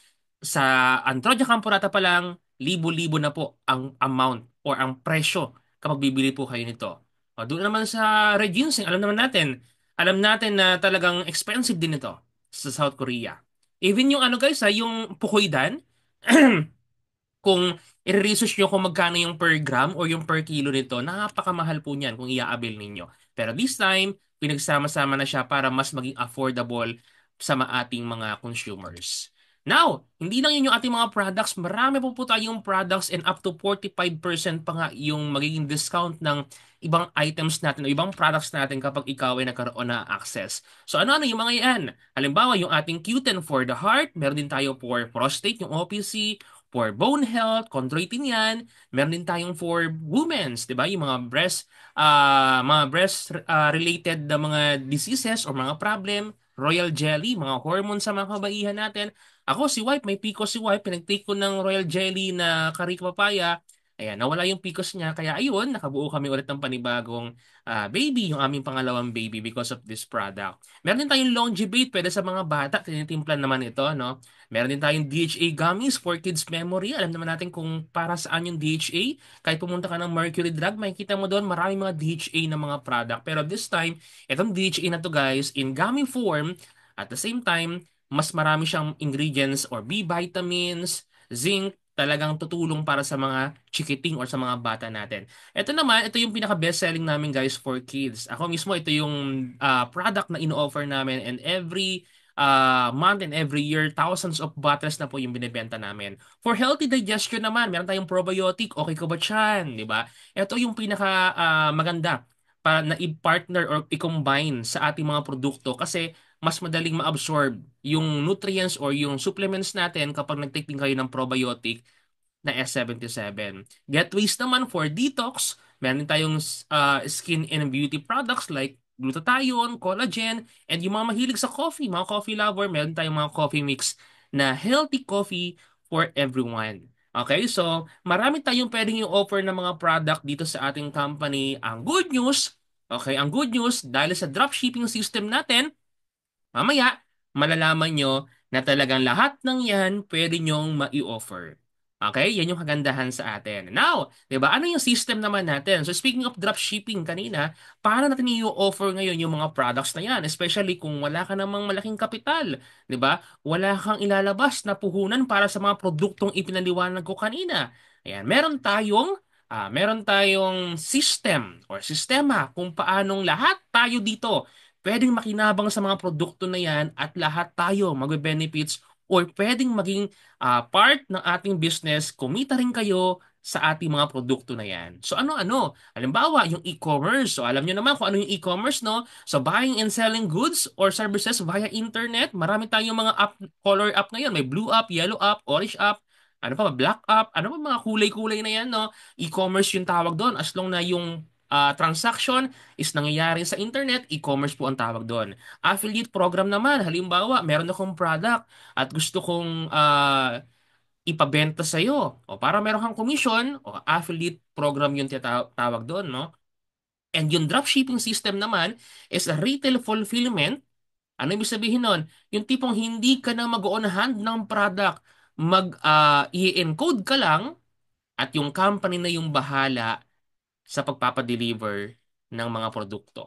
sa Antrodia Campurata pa lang, libo-libo na po ang amount or ang presyo kapag bibili po kayo nito. O, doon naman sa red ginseng, alam natin na talagang expensive din ito sa South Korea. Even yung ano guys, yung pukoydan, kung i-research nyo kung magkano yung per gram or yung per kilo nito, napakamahal po niyan kung i-avail ninyo. Pero this time, pinagsama-sama na siya para mas maging affordable sa ating mga consumers. Now, hindi lang yun yung ating mga products. Marami po tayong products and up to 45% pa nga yung magiging discount ng ibang items natin o ibang products natin kapag ikaw ay nagkaroon na access. So ano-ano yung mga yan? Halimbawa, yung ating Q10 for the heart, meron din tayo for prostate, yung OPC, for bone health, chondroitin yan. Meron din tayong for women's, 'di ba? Yung mga breast related na mga diseases or mga problem, Royal Jelly, mga hormones sa mga kabaihan natin. Ako si Wife, may PCOS si Wife, pinag-take ko ng Royal Jelly na Carica Papaya. Ayan, nawala yung PCOS niya. Kaya ayun, nakabuo kami ulit ng panibagong baby, yung aming pangalawang baby because of this product. Meron din tayong Longibate, pwede sa mga bata, tinitimplan naman ito, no? Meron din tayong DHA gummies for kids memory. Alam naman natin kung para saan yung DHA. Kahit pumunta ka ng Mercury Drug, makikita mo doon maraming mga DHA na mga product. Pero this time, itong DHA na to guys, in gummy form, at the same time, mas marami siyang ingredients or B vitamins, zinc, talagang tutulong para sa mga chikiting or sa mga bata natin. Ito naman, ito yung pinaka-best selling namin guys for kids. Ako mismo, ito yung product na ino-offer namin and every month and every year, thousands of bottles na po yung binibenta namin. For healthy digestion naman, meron tayong probiotic, okay ka ba dyan? Di ba? Ito yung pinaka maganda para na i-partner or i-combine sa ating mga produkto kasi mas madaling ma-absorb yung nutrients or yung supplements natin kapag nag-take din kayo ng probiotic na S77. Gateways naman for detox, meron tayong skin and beauty products like glutathione, collagen, and yung mga mahilig sa coffee, mga coffee lover, meron tayong mga coffee mix na healthy coffee for everyone. Okay, so marami tayong pwedeng yung offer ng mga product dito sa ating company. Ang good news, okay, ang good news, dahil sa dropshipping system natin, mamaya, malalaman nyo na talagang lahat ng yan pwede nyong mai-offer. Okay? Yan yung kagandahan sa atin. Now, di ba, ano yung system naman natin? So speaking of dropshipping kanina, paano natin i-offer ngayon yung mga products na yan? Especially kung wala ka namang malaking kapital. Di ba? Wala kang ilalabas na puhunan para sa mga produktong ipinaliwanag ko kanina. Ayan, meron tayong system or sistema kung paanong lahat tayo dito pwedeng makinabang sa mga produkto na yan at lahat tayo magbe-benefits or pwedeng maging part ng ating business, kumita rin kayo sa ating mga produkto na yan. So ano-ano? Halimbawa, yung e-commerce. So alam nyo naman kung ano yung e-commerce, no? So buying and selling goods or services via internet. Marami tayong mga app, color app ngayon. May blue app, yellow app, orange app, ano pa ba, black app, ano pa mga kulay-kulay na yan, no? E-commerce yung tawag doon as long na yung transaction is nangyayari sa internet, e-commerce po ang tawag doon. Affiliate program naman, halimbawa, meron akong product at gusto kong ipabenta sa iyo. O para meron kang commission, o affiliate program yung tawag doon, no? And yung dropshipping system naman is a retail fulfillment. Ano ibig sabihin nun? Yung tipong hindi ka na mag-on hand ng product, i-encode ka lang at yung company na yung bahala sa pagpapadeliver ng mga produkto.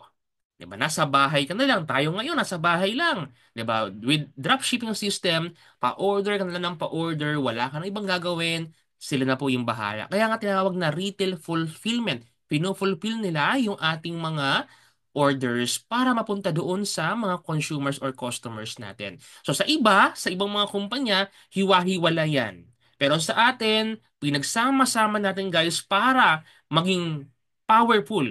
'Di ba? Nasa bahay ka na lang. Tayo ngayon nasa bahay lang. 'Di ba? With dropshipping system, pa-order ka na lang ng pa-order, wala ka na ibang gagawin, sila na po yung bahala. Kaya nga tinawag na retail fulfillment. Pino-fulfill nila yung ating mga orders para mapunta doon sa mga consumers or customers natin. So sa ibang mga kumpanya, hiwa-hiwala yan. Pero sa atin, pinagsama-sama natin guys para maging powerful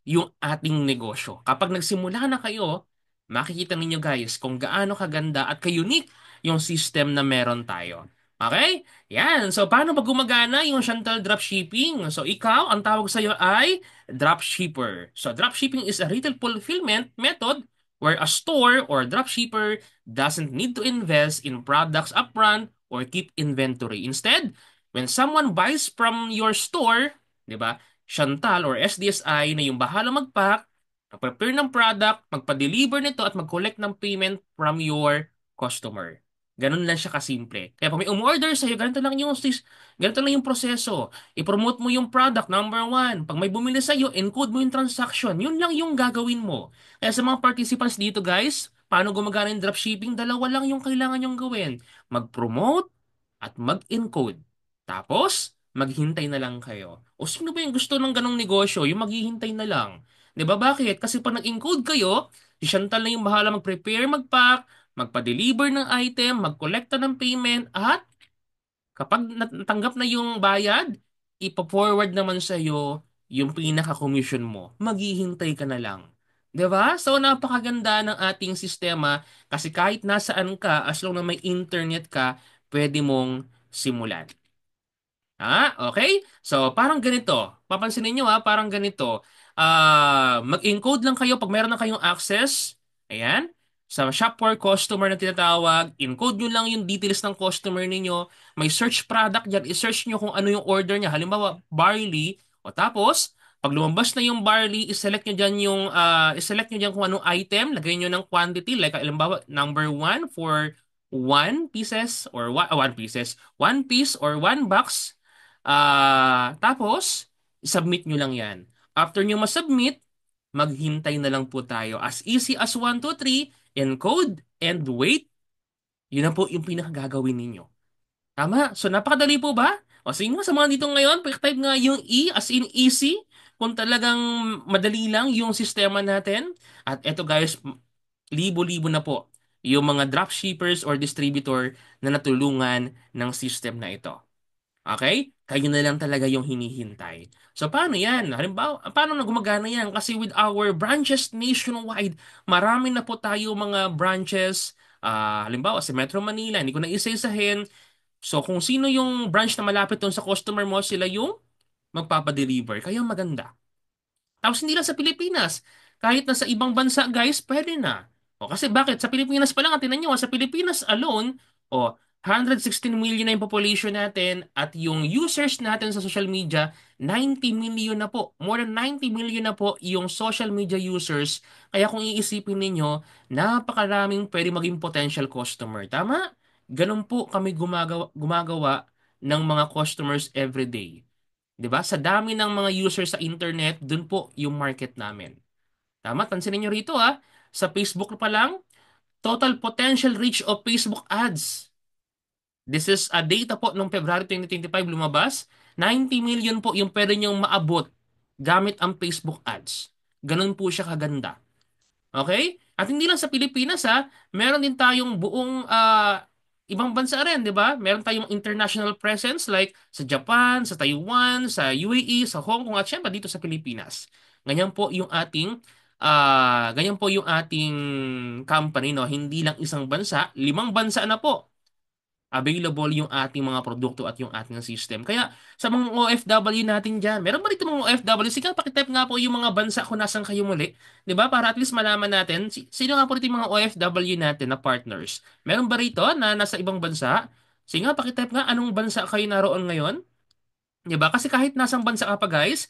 yung ating negosyo. Kapag nagsimula na kayo, makikita ninyo guys kung gaano kaganda at ka-unique yung system na meron tayo. Okay? Yan. So, paano ba gumagana yung Chantal Dropshipping? So, ikaw, ang tawag sa'yo ay dropshipper. So, dropshipping is a retail fulfillment method where a store or dropshipper doesn't need to invest in products upfront or keep inventory. Instead, when someone buys from your store, di ba, Chantal or SDSI na yung bahala mag-pack, mag-prepare ng product, magpa-deliver nito at mag-collect ng payment from your customer. Ganun lang siya kasimple. Kaya pag may umorder sa'yo, ganito lang yung proseso. I-promote mo yung product, number one. Pag may bumili sa'yo, encode mo yung transaction. Yun lang yung gagawin mo. Kaya sa mga participants dito, guys, paano gumagana yung dropshipping? Dalawa lang yung kailangan yung gawin. Mag-promote at mag-encode. Tapos, maghintay na lang kayo. O sino ba yung gusto ng ganong negosyo? Yung maghihintay na lang. 'Di ba bakit? Kasi pag nag-encode kayo, si Chantal na yung bahala mag-prepare, mag-pack, magpa-deliver ng item, mag-collecta ng payment, at kapag natanggap na yung bayad, ipa-forward naman sa iyo yung pinaka-commission mo. Maghihintay ka na lang. 'Di ba? So napakaganda ng ating sistema kasi kahit nasaan ka, as long na may internet ka, pwede mong simulan. Okay? So, parang ganito. Papansinin nyo parang ganito. Mag-encode lang kayo pag meron na kayong access. Ayan. Sa shop for customer na tinatawag, encode nyo lang yung details ng customer ninyo. May search product dyan. I-search nyo kung ano yung order niya. Halimbawa, barley. O tapos, pag lumabas na yung barley, i-select nyo dyan kung anong item. Lagay nyo ng quantity. Like, halimbawa, number 1 for 1 pieces or 1 pieces. 1 piece or 1 box. Tapos, submit nyo lang yan. After nyo masubmit, maghintay na lang po tayo. As easy as 1, 2, 3, encode and wait. Yun na po yung pinakagagawin ninyo. Tama? So, napakadali po ba? O sige nga, sa mga dito ngayon, type nga yung E as in easy. Kung talagang madali lang yung sistema natin. At eto guys, libo-libo na po yung mga dropshippers or distributor na natulungan ng system na ito. Okay? Kayo na lang talaga yung hinihintay. So, paano yan? Halimbawa, paano na gumagana yan? Kasi with our branches nationwide, marami na po tayo mga branches. Halimbawa, sa Metro Manila, hindi ko na isa-isahin. So, kung sino yung branch na malapit doon sa customer mo, sila yung magpapadeliver. Kaya maganda. Tapos hindi lang sa Pilipinas. Kahit na sa ibang bansa, guys, pwede na. O kasi bakit? Sa Pilipinas pa lang, tinan nyo, sa Pilipinas alone, 116 million na yung population natin at yung users natin sa social media, 90 million na po. More than 90 million na po yung social media users. Kaya kung iisipin ninyo, napakaraming pwede maging potential customer. Tama? Ganun po kami gumagawa ng mga customers everyday. 'Di ba? Sa dami ng mga users sa internet, dun po yung market namin. Tama? Tansinin nyo rito sa Facebook pa lang, total potential reach of Facebook ads. This is a data po nung February 2025 lumabas. 90 million po yung pwede nyong maabot gamit ang Facebook ads. Ganun po siya kaganda. Okay? At hindi lang sa Pilipinas meron din tayong buong ibang bansa rin, 'di ba? Meron tayong international presence like sa Japan, sa Taiwan, sa UAE, sa Hong Kong at syempre dito sa Pilipinas. Ganyan po yung ating company, no. Hindi lang isang bansa, 5 bansa na po available yung ating mga produkto at yung ating system. Kaya sa mga OFW natin dyan, meron ba dito mga OFW? Sige, pakitype nga po yung mga bansa kung nasan kayo muli. 'Di ba? Para at least malaman natin, sino nga po dito yung mga OFW natin na partners. Meron ba rito na nasa ibang bansa? Sige nga, pakitype nga anong bansa kayo naroon ngayon. 'Di ba? Kasi kahit nasang bansa ka pa guys,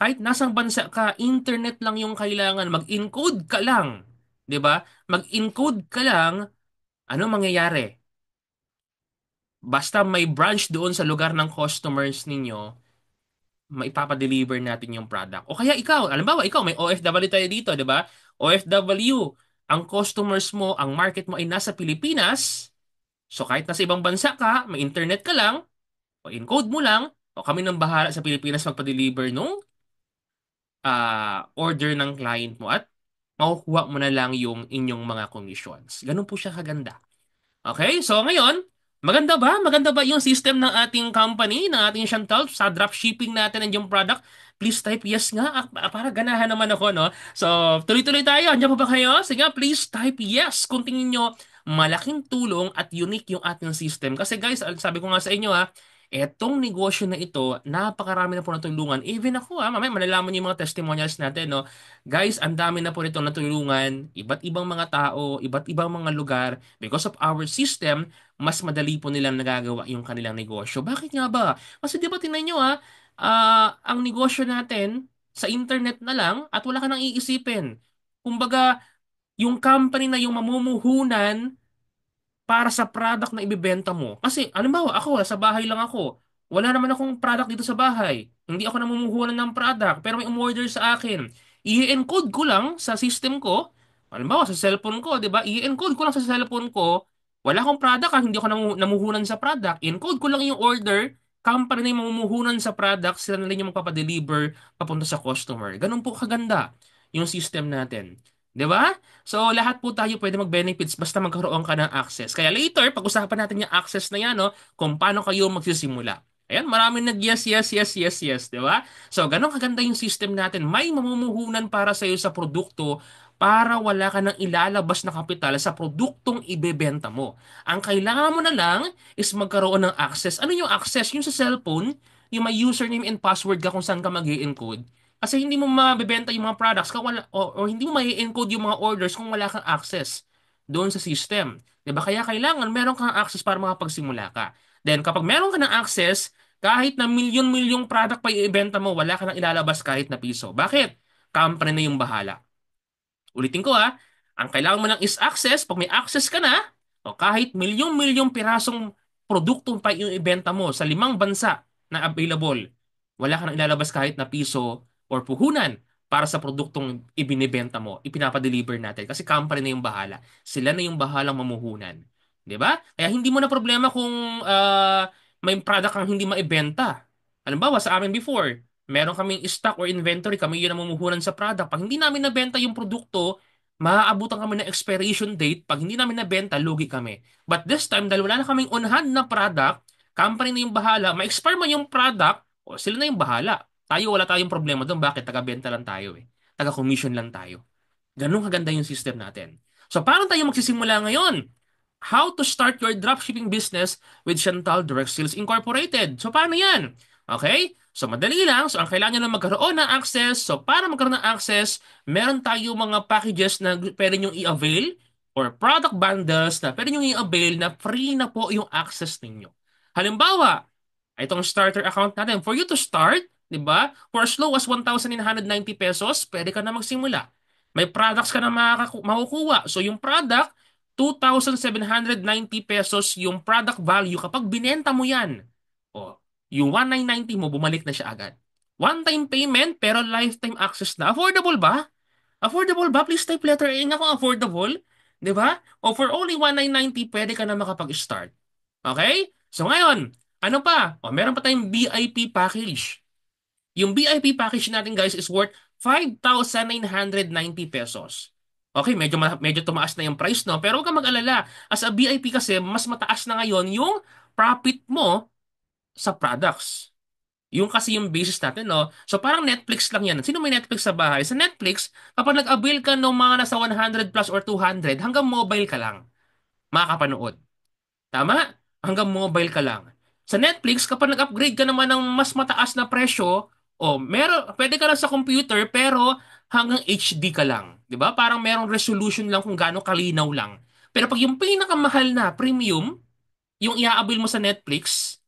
kahit nasang bansa ka, internet lang yung kailangan. Mag-encode ka lang. 'Di ba? Mag-encode ka lang, ano mangyayari? Basta may branch doon sa lugar ng customers ninyo, maipapadeliver natin yung product. O kaya ikaw, alam ikaw, may OFW tayo dito, di ba? OFW, ang customers mo, ang market mo ay nasa Pilipinas. So kahit nasa ibang bansa ka, may internet ka lang, o encode mo lang, o kami nang bahala sa Pilipinas magpa-deliver nung order ng client mo at makukuha mo na lang yung inyong mga commissions. Ganun po siya kaganda. Okay, so ngayon, maganda ba? Maganda ba yung system ng ating company, ng ating Chantal, sa dropshipping natin ng yung product? Please type yes nga para ganahan naman ako, no? So, tuloy-tuloy tayo. Andiyan po ba kayo? Sige, please type yes kung tingin nyo malaking tulong at unique yung ating system. Kasi guys, sabi ko nga sa inyo etong negosyo na ito, napakarami na po natulungan. Even ako mamaya malalaman niyo yung mga testimonials natin, no? Guys, ang dami na po nito natulungan, iba't ibang mga tao, iba't ibang mga lugar. Because of our system, mas madali po nilang nagagawa yung kanilang negosyo. Bakit nga ba? Kasi di ba tingnan nyo ang negosyo natin sa internet na lang at wala ka nang iisipin. Kumbaga, yung company na yung mamumuhunan para sa product na ibebenta mo. Kasi, alimbawa, ako, sa bahay lang ako. Wala naman akong product dito sa bahay. Hindi ako namumuhunan ng product, pero may umorder sa akin. I-encode ko lang sa system ko. Halimbawa, sa cellphone ko, di ba? I-encode ko lang sa cellphone ko. Wala akong product hindi ako namuhunan sa product. I-encode ko lang yung order. Company na yung mamumuhunan sa product, sila na rin yung magpapadeliver papunta sa customer. Ganun po kaganda yung system natin. Di ba? So, lahat po tayo pwede mag-benefits basta magkaroon ka ng access. Kaya later, pag-usapan natin yung access na yan, no? Kung paano kayo magsisimula. Ayan, maraming nag-yes, yes, yes, yes, yes, di ba? So, ganun kaganda yung system natin. May mamumuhunan para sa iyo sa produkto para wala ka nang ilalabas na kapital sa produktong ibebenta mo. Ang kailangan mo na lang is magkaroon ng access. Ano yung access? Yung sa cellphone, yung may username and password ka kung saan ka mag encode. Kasi hindi mo mabebenta yung mga products kung wala, o hindi mo mai-encode yung mga orders kung wala kang access doon sa system. 'Di ba? Kaya kailangan meron kang access para makapagsimula ka. Then kapag meron ka ng access, kahit na milyon-milyong product pa i-ibenta mo, wala ka nang ilalabas kahit na piso. Bakit? Company na yung bahala. Ulitin ko ang kailangan mo lang is access. Pag may access ka na, o kahit milyong-milyong pirasong produkto pa yung ibenta mo sa 5 bansa na available, wala ka nang ilalabas kahit na piso or puhunan para sa produktong ibinibenta mo, ipinapadeliver natin. Kasi company na yung bahala. Sila na yung bahalang mamuhunan. 'Di ba? Kaya hindi mo na problema kung may product kang hindi maibenta. Halimbawa, sa amin before, meron kaming stock or inventory, kami yun ang mamumuhunan sa product. Pag hindi namin nabenta yung produkto, maaabutan kami ng expiration date. Pag hindi namin nabenta, lugi kami. But this time, dahil wala na kaming on-hand na product, company na yung bahala, ma-expire man yung product, o sila na yung bahala. Tayo, wala tayong problema doon. Bakit? Taga-benta lang tayo eh. Taga-commission lang tayo. Ganun kaganda yung system natin. So, paano tayo magsisimula ngayon? How to start your dropshipping business with Chantal Direct Sales Incorporated. So, paano yan? Okay? So, madali lang. So, ang kailangan nyo lang magkaroon ng access. So, para magkaroon ng access, meron tayo mga packages na pwede nyo i-avail or product bundles na pwede nyo i-avail na free na po yung access ninyo. Halimbawa, itong starter account natin, for you to start, di ba? For as low as 1,990 pesos, pwede ka na magsimula. May products ka na makukuha. So, yung product, 2,790 pesos yung product value kapag binenta mo yan. O, yung 1,990 mo, bumalik na siya agad. One-time payment, pero lifetime access na. Affordable ba? Affordable ba? Please type letter A nga kung affordable. Di ba? O for only 1,990, pwede ka na makapag-start. Okay? So ngayon, ano pa? O, meron pa tayong VIP package. Yung VIP package natin guys is worth 5,990 pesos. Okay, medyo tumaas na yung price, no? Pero huwag kang mag-alala. As a VIP kasi, mas mataas na ngayon yung profit mo sa products. Yung kasi yung basis natin, no? So parang Netflix lang yan. Sino may Netflix sa bahay? Sa Netflix, kapag nag-avail ka ng mga nasa 100 plus or 200, hanggang mobile ka lang makakapanood. Tama? Hanggang mobile ka lang. Sa Netflix, kapag nag-upgrade ka naman ng mas mataas na presyo, pwede ka lang sa computer pero hanggang HD ka lang. 'Di ba? Parang merong resolution lang kung gaano kalinaw lang. Pero pag yung pinakamahal na premium, yung i-avail mo sa Netflix,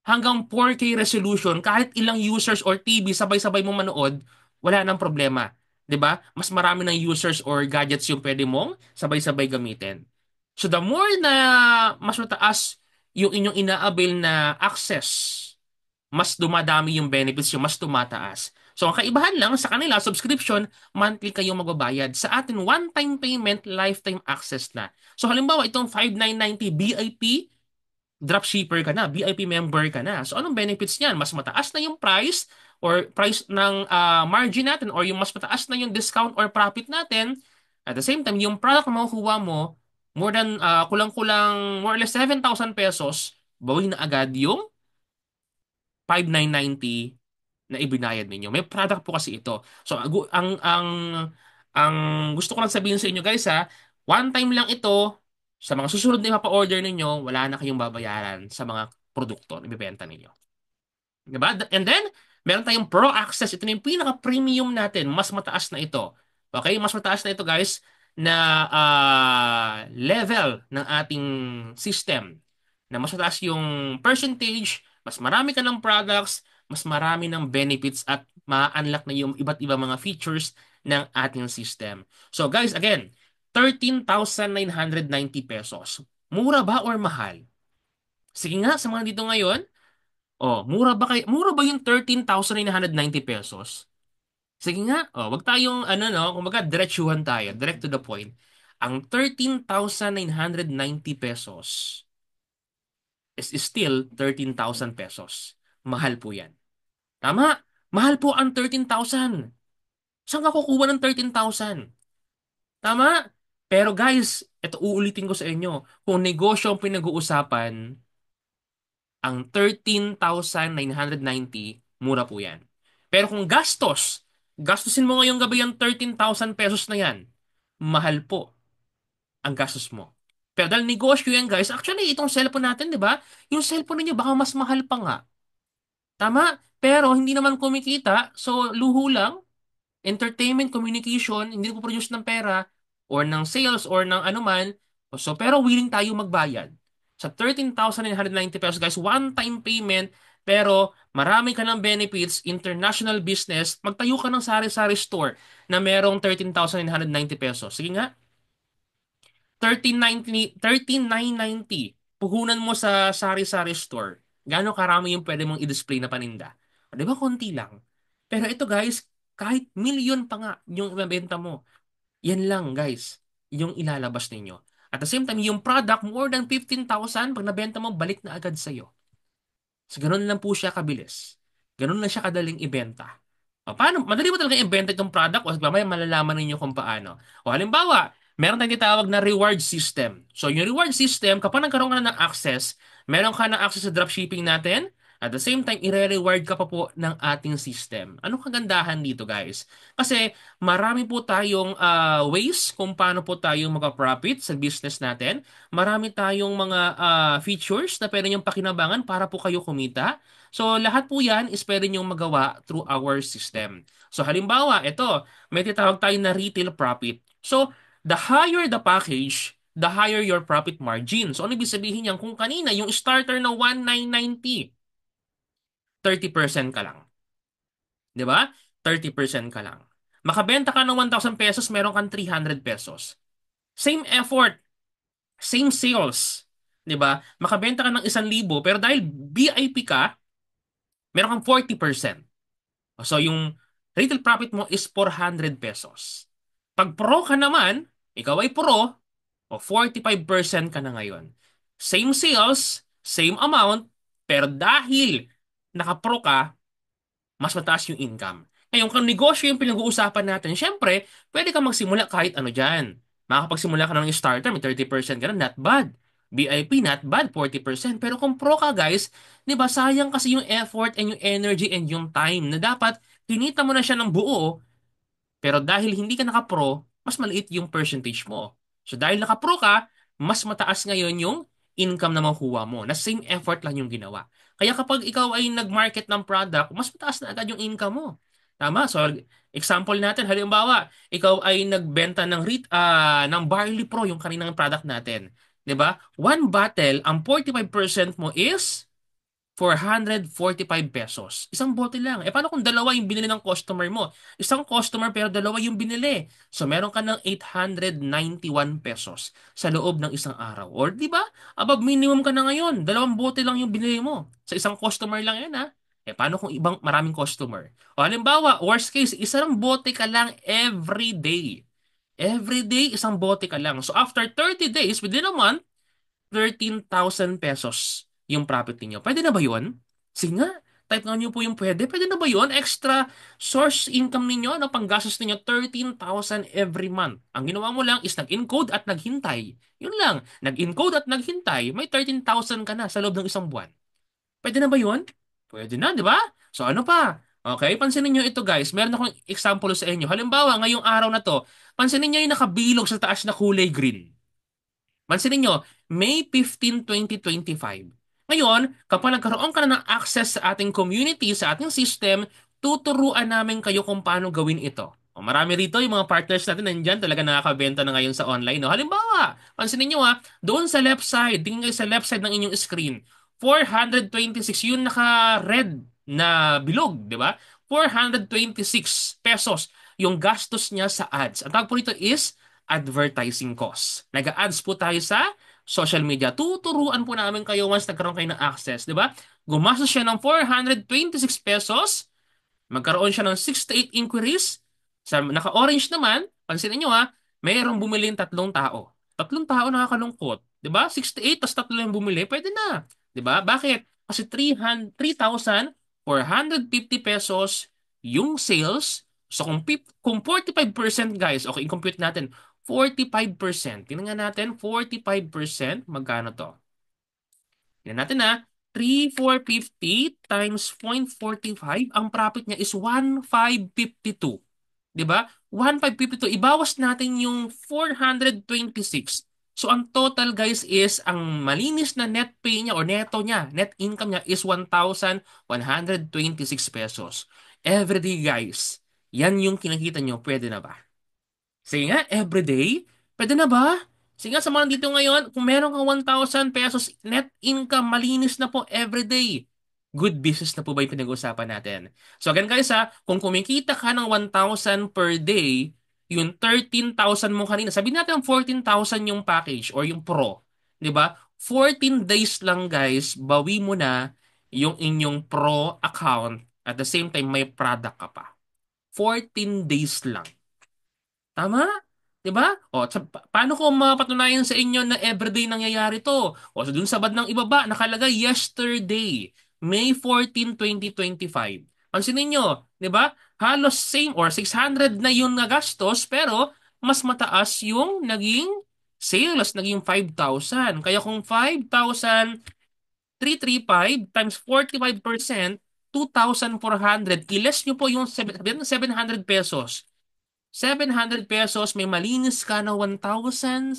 hanggang 4K resolution, kahit ilang users or TV sabay-sabay mo manood, wala nang problema. 'Di ba? Mas marami ng users or gadgets yung pwede mong sabay-sabay gamitin. So the more na mas mataas yung inyong ina-avail na access, mas dumadami yung benefits yung mas tumataas. So ang kaibahan lang sa kanila, subscription, monthly kayong magbabayad. Sa atin, one-time payment, lifetime access na. So halimbawa, itong 5,990 VIP, dropshipper ka na, VIP member ka na. So anong benefits niyan? Mas mataas na yung price or price ng margin natin or yung mas mataas na yung discount or profit natin. At the same time, yung product na makukuha mo, more than kulang-kulang more or less 7,000 pesos, bawi na agad yung 5,990 na ibinayad ninyo. May product po kasi ito. So ang gusto ko lang sabihin sa inyo guys ha, one time lang ito. Sa mga susunod na ipapa-order ninyo, wala na kayong babayaran sa mga produkto na ibebenta ninyo. Diba? And then, meron tayong Pro Access. Ito na yung pinaka-premium natin. Mas mataas na ito. Okay? Mas mataas na ito, guys, na level ng ating system. Na mas mataas yung percentage, mas marami ka ng products, mas marami ng benefits at ma-unlock na yung iba't ibang mga features ng ating system. So, guys, again, 13,990 pesos. Mura ba or mahal? Sige nga, sa mga dito ngayon, mura ba yung 13,990 pesos? Sige nga, wag tayong ano no, kumbaga diretsuhan tayo, direct to the point. Ang 13,990 pesos is still 13,000 pesos. Mahal po 'yan. Tama? Mahal po ang 13,000. Saan ka kukuha ng 13,000? Tama? Pero guys, ito uulitin ko sa inyo. Kung negosyo ang pinag-uusapan, ang 13,990, mura po yan. Pero kung gastusin mo ngayong gabi yung 13,000 pesos na yan, mahal po ang gastos mo. Pero dahil negosyo yan guys, actually itong cellphone natin, di ba? Yung cellphone ninyo baka mas mahal pa nga. Tama? Pero hindi naman kumikita, so luho lang, entertainment, communication, hindi ko produce ng pera or ng sales or ng anuman. So, pero willing tayo magbayad. Sa 13,990 pesos, guys, one-time payment, pero marami ka ng benefits, international business, magtayo ka ng sari-sari store na merong 13,990 pesos. Sige nga, 13,990. Puhunan mo sa sari-sari store. Gaano karami yung pwede mong i-display na paninda? Di ba, konti lang. Pero ito guys, kahit milyon pa nga yung ibebenta mo, yan lang guys, yung ilalabas ninyo. At the same time, yung product, more than 15,000, pag nabenta mo, balik na agad sa'yo. So, ganun lang po siya kabilis. Ganun lang siya kadaling ibenta. Paano? Madali ba talaga i-benta itong product o mamaya malalaman ninyo kung paano? O halimbawa, meron tayong tinatawag na reward system. So yung reward system, kapag nagkaroon ka na ng access, meron ka na access sa dropshipping natin, at the same time, ire-reward ka pa po ng ating system. Anong kagandahan dito, guys? Kasi marami po tayong ways kung paano po tayo mag-profit sa business natin. Marami tayong mga features na pwede niyong pakinabangan para po kayo kumita. So, lahat po yan is pwede niyong magawa through our system. So, halimbawa, ito, may tinatawag tayo na retail profit. So, the higher the package, the higher your profit margin. So, ano ibig sabihin niyan? Kung kanina, yung starter na 1,990, 30% ka lang. Di ba? 30% ka lang. Makabenta ka ng 1,000 pesos, meron kang 300 pesos. Same effort, same sales. Di ba? Makabenta ka ng 1,000, pero dahil VIP ka, meron kang 40%. So, yung retail profit mo is 400 pesos. Pag pro ka naman, ikaw ay pro, o 45% ka na ngayon. Same sales, same amount, pero dahil naka-pro ka, mas mataas yung income. Ngayon, kung negosyo yung pinag-uusapan natin, syempre, pwede kang magsimula kahit ano dyan. Makakapagsimula ka ng starter, may 30% ka na, not bad. VIP, not bad, 40%. Pero kung pro ka, guys, di ba, sayang kasi yung effort and yung energy and yung time na dapat kinita mo na siya ng buo, pero dahil hindi ka naka-pro, mas maliit yung percentage mo. So dahil naka-pro ka, mas mataas ngayon yung income na makuha mo na same effort lang yung ginawa. Kaya kapag ikaw ay nag-market ng product, mas mataas na agad yung income mo. Tama? So example natin, halimbawa, ikaw ay nagbenta ng Barley Pro, yung kaninang product natin. 'Di ba? One bottle, ang 45% mo is 445 pesos. Isang bote lang. Paano kung dalawa yung binili ng customer mo? Isang customer pero dalawa yung binili. So meron ka ng 891 pesos sa loob ng isang araw. Or di ba? Above minimum ka na ngayon. Dalawang bote lang yung binili mo. Sa isang customer lang yan ha. Paano kung ibang maraming customer? O halimbawa, worst case, isang bote ka lang every day. Every day, isang bote ka lang. So after 30 days, within a month, 13,000 pesos yung profit niyo. Pwede na ba yun? Sige nga, type nga niyo po yung pwede. Pwede na ba yun? Extra source income ninyo, ano, panggastos ninyo, 13,000 every month. Ang ginawa mo lang is nag-encode at naghintay. Yun lang, nag-encode at naghintay, may 13,000 ka na sa loob ng isang buwan. Pwede na ba yun? Pwede na, di ba? So ano pa? Okay, pansinin nyo ito guys. Meron akong example sa inyo. Halimbawa, ngayong araw na to, pansinin nyo yung nakabilog sa taas na kulay green. Mansinin nyo, May 15, 2025. Ngayon, kapag nagkaroon ka na ng access sa ating community, sa ating system, tuturuan namin kayo kung paano gawin ito. O, marami rito yung mga partners natin nandyan talaga nakakabenta na ngayon sa online. No? Halimbawa, pansinin nyo ha, doon sa left side, tingin kayo sa left side ng inyong screen, 426 yung naka-red na bilog, di ba? 426 pesos yung gastos niya sa ads. Ang tawag po rito is advertising cost. Nag-ads po tayo sa social media. Tuturuan po namin kayo once nagkaroon kayo ng access, di ba? Gumastos siya ng 426 pesos, magkaroon siya ng 68 inquiries. Sa naka-orange naman, pansinin nyo ha, mayroong bumili ng tatlong tao. Tatlong tao nakakalungkot. Di ba? 68 tas tatlo yung bumili, pwede na. Di ba? Bakit? Kasi 3,450 pesos yung sales. So kung 45% guys, okay, i-compute natin, 45%. Tingnan nga natin, 45%, magkano to? Tingnan natin na, 3,450 times 0.45, ang profit niya is 1,552. 'Di ba? 1,552. Ibawas natin yung 426. So ang total guys is ang malinis na net pay niya or neto niya, net income niya is 1,126 pesos. Everyday guys. Yan yung kinakita nyo. Pwede na ba? Sige nga, everyday? Pwede na ba? Sige nga, sa mga dito ngayon, kung meron kang 1,000 pesos net income, malinis na po everyday. Good business na po ba yung pinag-uusapan natin? So again guys ha, kung kumikita ka ng 1,000 per day, yung 13,000 mo kanina, sabihin natin 14,000 yung package or yung pro. 'Di ba? 14 days lang guys, bawi mo na yung inyong pro account at the same time may product ka pa. 14 days lang. Tama? 'Di ba? O, paano ko mapatunayan sa inyo na everyday nangyayari to? O, so dun sa bandang ibaba, nakalagay yesterday, May 14, 2025. Pansinin nyo, 'di ba? halos same or 600 na yung nagastos pero mas mataas yung naging sales, naging 5,000. Kaya kung 5,335 times 45%, 2,400. I-less nyo po yung 700 pesos. 700 pesos, may malinis ka na 1,700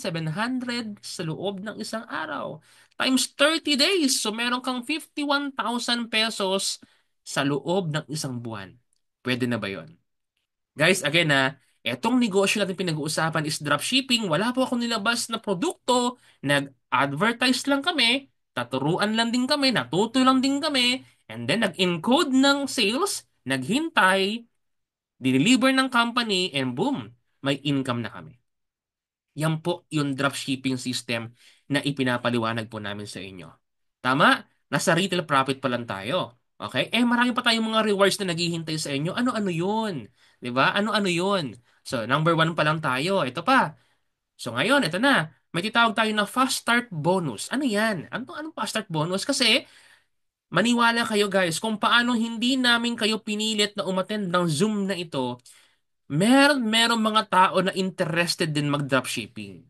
sa loob ng isang araw. Times 30 days, so meron kang 51,000 pesos sa loob ng isang buwan. Pwede na ba yon? Guys, again etong negosyo natin pinag-uusapan is dropshipping. Wala po akong nilabas na produkto. Nag-advertise lang kami. Taturuan lang din kami. Natuto lang din kami. And then, nag-encode ng sales. Naghintay. Dineliver ng company. And boom, may income na kami. Yan po yung dropshipping system na ipinapaliwanag po namin sa inyo. Tama? Nasa retail profit pa lang tayo. Okay? Marami pa tayong mga rewards na naghihintay sa inyo. Ano-ano yun? 'Di ba? Ano-ano yun? So, number one pa lang tayo. Ito pa. So, ngayon, ito na. May titawag tayo na fast start bonus. Ano yan? Anong fast start bonus? Kasi, maniwala kayo guys, kung paano hindi namin kayo pinilit na umattend ng Zoom na ito, meron mga tao na interested din mag-dropshipping.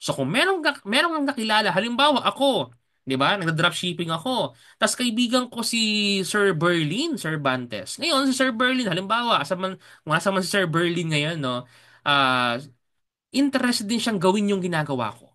So kung meron kang nakilala, halimbawa ako, 'di ba? Nagda-dropshipping ako. Tapos kaibigan ko si Sir Berlin, Sir Bantes. Ngayon si Sir Berlin, halimbawa, kung nasa man si Sir Berlin ngayon, no, ah, interested din siyang gawin yung ginagawa ko.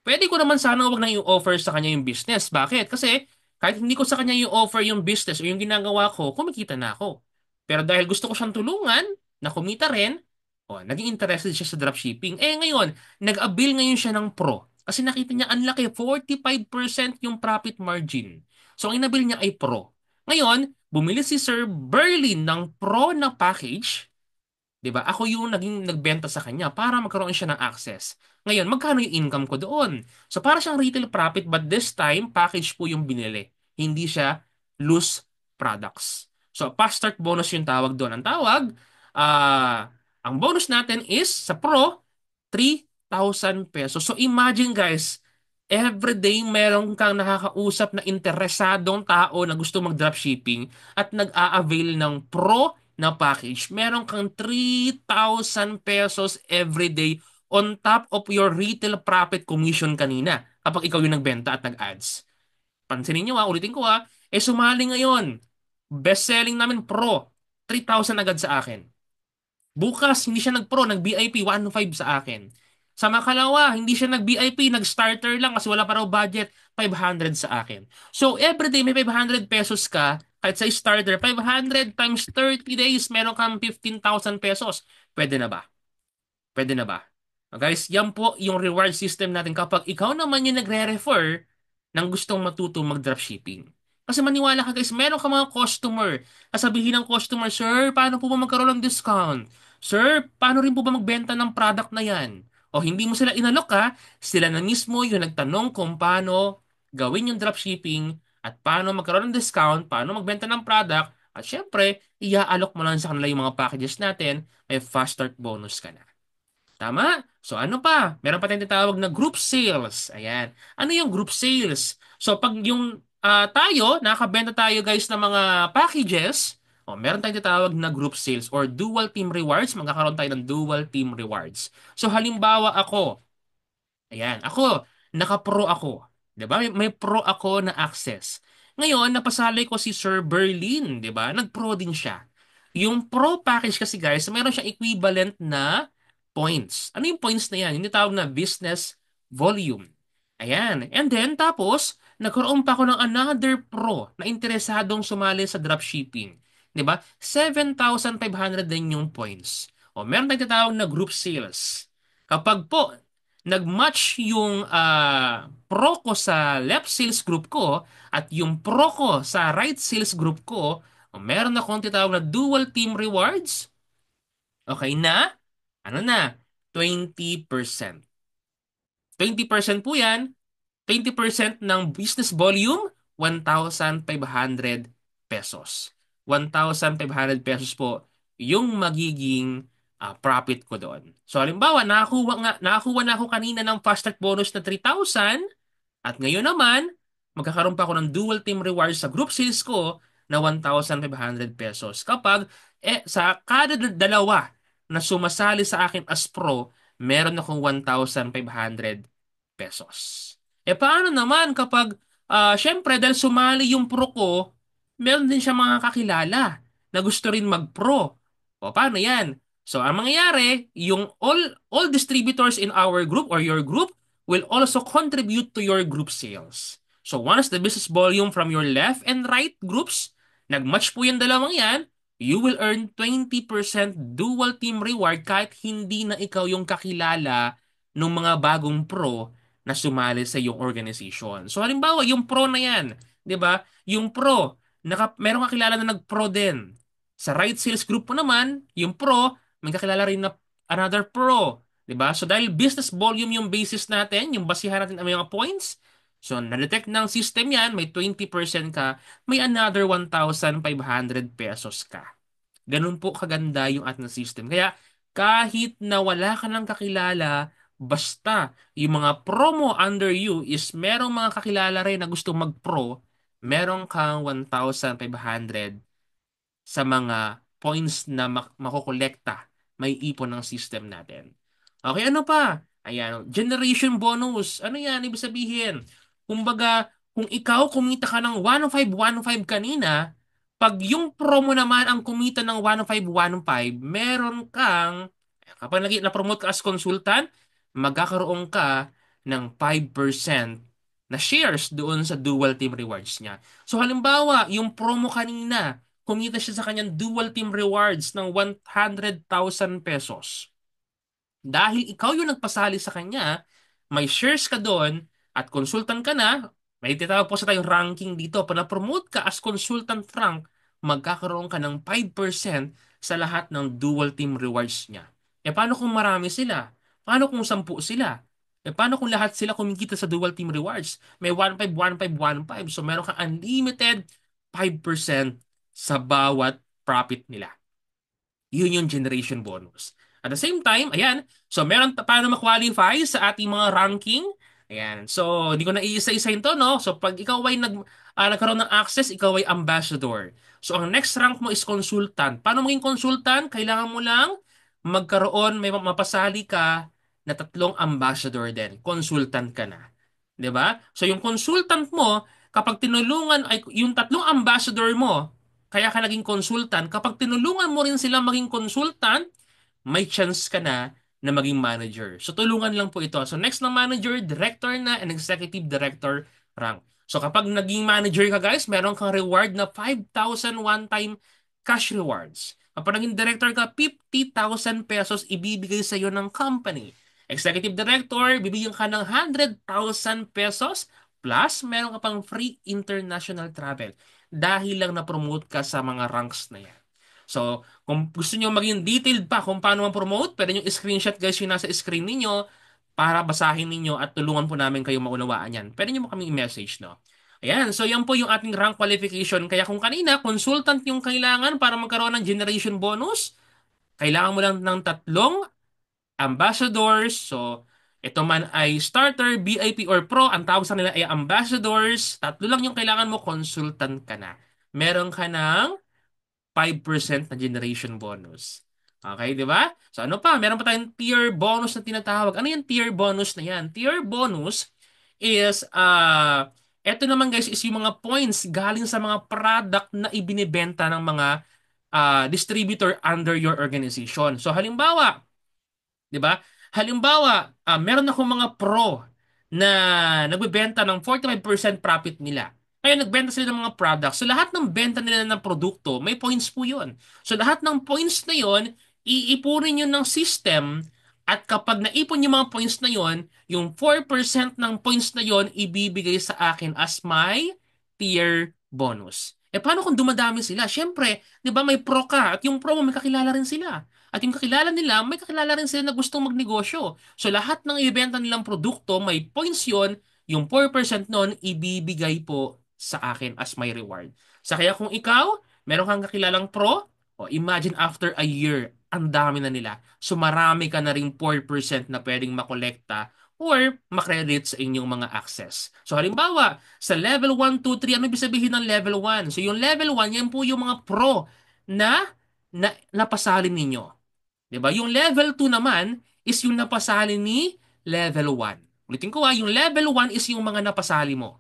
Pwede ko naman sana wag na i-offer sa kanya yung business. Bakit? Kasi kahit hindi ko sa kanya i-offer yung business o yung ginagawa ko, kumikita na ako. Pero dahil gusto ko siyang tulungan, na kumita rin, naging interested siya sa dropshipping. Ngayon, nag-avail ngayon siya ng pro. Kasi nakita niya, ang laki, 45% yung profit margin. So, ang inabil niya ay pro. Ngayon, bumili si Sir Berlin ng pro na package. 'Di ba? Ako yung naging nagbenta sa kanya para magkaroon siya ng access. Ngayon, magkano yung income ko doon? So para siyang retail profit but this time package po yung binili. Hindi siya loose products. So fast start bonus yung tawag doon. Ang tawag, ang bonus natin is sa Pro 3,000 pesos. So imagine guys, everyday meron kang nakakausap na interesadong tao na gusto mag-dropshipping at nag-a-avail ng Pro na package, meron kang 3,000 pesos every day on top of your retail profit commission kanina kapag ikaw yung nagbenta at nag-ads. Pansinin nyo ulitin ko sumali ngayon. Best-selling namin Pro, 3,000 agad sa akin. Bukas, hindi siya nag-Pro, nag-VIP, 1,500 sa akin. Sa makalawa, hindi siya nag-VIP, nag-starter lang kasi wala pa raw budget, 500 sa akin. So, everyday may 500 pesos ka, kahit sa starter, 500 times 30 days, meron kang 15,000 pesos. Pwede na ba? Pwede na ba? Guys, yan po yung reward system natin kapag ikaw naman yung nagre-refer ng gustong matuto mag-dropshipping. Kasi maniwala ka guys, meron ka mga customer. Kasabihin ng customer, Sir, paano po ba magkaroon ng discount? Sir, paano rin po ba magbenta ng product na yan? O hindi mo sila inalok sila na mismo yung nagtanong kung paano gawin yung dropshipping at paano magkaroon ng discount, paano magbenta ng product, at syempre, i-aalok mo lang sa kanila yung mga packages natin, may fast start bonus ka na. Tama? So ano pa? Meron pa tayong tinatawag na group sales. Ayan. Ano yung group sales? So pag yung nakabenta tayo guys ng mga packages, meron tayong tinatawag na group sales or dual team rewards. Magkakaroon tayo ng dual team rewards. So halimbawa ako, ayan, naka-pro ako. 'Di ba? May pro ako na access. Ngayon, napasali ko si Sir Berlin, 'di ba? Nag-pro din siya. Yung pro package kasi guys, mayroon siyang equivalent na points. Ano yung points na yan? Yung tawag na business volume. Ayan. And then, tapos, nagkaroon pa ako ng another pro na interesadong sumali sa dropshipping. 'Di ba? 7,500 din yung points. Meron tayong tinatawag na group sales. Kapag po, nag-match yung pro ko sa left sales group ko at yung pro ko sa right sales group ko, meron akong tinatawag na dual team rewards. Okay na? Ano na? 20%. 20% po yan. 20% ng business volume, 1,500 pesos. 1,500 pesos po yung magiging profit ko doon. So halimbawa, nakakuha na ako kanina ng fast track bonus na 3,000 at ngayon naman, magkakaroon pa ako ng dual team rewards sa group sales ko na 1,500 pesos kapag sa kada dalawa na sumasali sa akin as pro, meron akong 1,500 pesos. Paano naman kapag, syempre dahil sumali yung pro ko, meron din siya mga kakilala na gusto rin mag-pro. Paano yan? So, ang mangyayari, yung all distributors in our group or your group will also contribute to your group sales. So, once the business volume from your left and right groups, nag-match po yung dalawang yan, you will earn 20% dual team reward kahit hindi na ikaw yung kakilala ng mga bagong pro na sumali sa iyong organization. So halimbawa, yung pro na yan, 'di ba? Yung pro, merong kakilala na nag-pro din. Sa right sales group po naman, yung pro, may kakilala rin na another pro, 'di ba? So dahil business volume yung basis natin, yung basihan natin ang mga points, so na-detect ng system yan, may 20% ka, may another 1,500 pesos ka. Ganun po kaganda yung ating system. Kaya kahit na wala ka ng kakilala, basta yung mga promo under you is merong mga kakilala rin na gusto mag-pro, meron kang 1,500 sa mga points na makokolekta, may ipon ng system natin. Okay, ano pa? Ayan, generation bonus. Ano yan? Ibig sabihin, kumbaga, kung ikaw kumita ka ng 1,515 kanina, pag yung promo naman ang kumita ng 1,515, meron kang, kapag na-promote ka as consultant, magkakaroon ka ng 5% na shares doon sa dual team rewards niya. So halimbawa, yung promo kanina, kumita siya sa kanyang dual team rewards ng 100,000 pesos. Dahil ikaw yung nagpasali sa kanya, may shares ka doon at consultant ka na, may tinatawag po sa tayong ranking dito. Pag na-promote ka as consultant rank, magkakaroon ka ng 5% sa lahat ng dual team rewards niya. Paano kung marami sila? Paano kung 10 sila? Paano kung lahat sila kumikita sa dual team rewards? May 1,500, 1,500, 1,500. So meron kang unlimited 5% sa bawat profit nila. Yun yung generation bonus. At the same time, ayan, so meron paano ma-qualify sa ating mga ranking. Ayan, so hindi ko na iisa-isahin to, no? So pag ikaw ay nagkaroon ng access, ikaw ay ambassador. So ang next rank mo is consultant. Paano maging consultant? Kailangan mo lang may mapasali ka na 3 ambassador din. Consultant ka na. 'Di ba? So yung consultant mo, kapag tinulungan ay yung 3 ambassador mo, kaya ka naging consultant, kapag tinulungan mo rin sila maging consultant, may chance ka na maging manager. So tulungan lang po ito. So next na manager, director na, and executive director rank. So kapag naging manager ka guys, meron kang reward na 5,000 one-time cash rewards. Kapag naging director ka, 50,000 pesos ibibigay sa iyo ng company. Executive director, bibigyan ka ng 100,000 pesos plus meron ka pang free international travel dahil lang na-promote ka sa mga ranks na yan. So, kung gusto niyo maging detailed pa kung paano ma-promote, pwede niyo screenshot guys yung nasa screen ninyo para basahin ninyo at tulungan po namin kayo maunawaan yan. Pwede niyo mo kami i-message, no? Ayan, so yan po yung ating rank qualification. Kaya kung kanina, consultant yung kailangan para magkaroon ng generation bonus, kailangan mo lang ng 3 ambassadors. So, ito man ay starter, VIP, or pro, ang tawag sa nila ay ambassadors. 3 lang yung kailangan mo, consultant ka na. Meron ka ng 5% na generation bonus. Okay, di ba? So ano pa? Meron pa tayong tier bonus na tinatawag. Ano yung tier bonus na yan? Tier bonus is, eto naman guys is yung mga points galing sa mga product na ibinibenta ng mga distributor under your organization. So halimbawa, 'di ba? Halimbawa, meron akong mga pro na nagbebenta ng 45% profit nila. Kaya nagbenta sila ng mga products. So lahat ng benta nila ng produkto, may points po 'yun. So lahat ng points na 'yon, iipunin 'yun ng system at kapag naipon yung mga points na 'yon, yung 4% ng points na 'yon ibibigay sa akin as my tier bonus. Paano kung dumadami sila? Siyempre, 'di ba may pro ka at yung pro mo may kakilala rin sila. At yung kakilala nila, may kakilala rin sila na gustong magnegosyo. So lahat ng ibenta nilang produkto, may points yon, yung 4% nun, ibibigay po sa akin as my reward. Sa kaya kung ikaw, meron kang kakilalang pro, o imagine after a year, ang dami na nila. So marami ka na ring 4% na pwedeng makolekta or makredit sa inyong mga access. So halimbawa, sa level 1, 2, 3, ano ibig sabihin ng level 1? So yung level 1, yan po yung mga pro na na napasalin ninyo. 'Di ba? Yung level 2 naman is yung napasali ni level 1. Ulitin ko yung level 1 is yung mga napasali mo.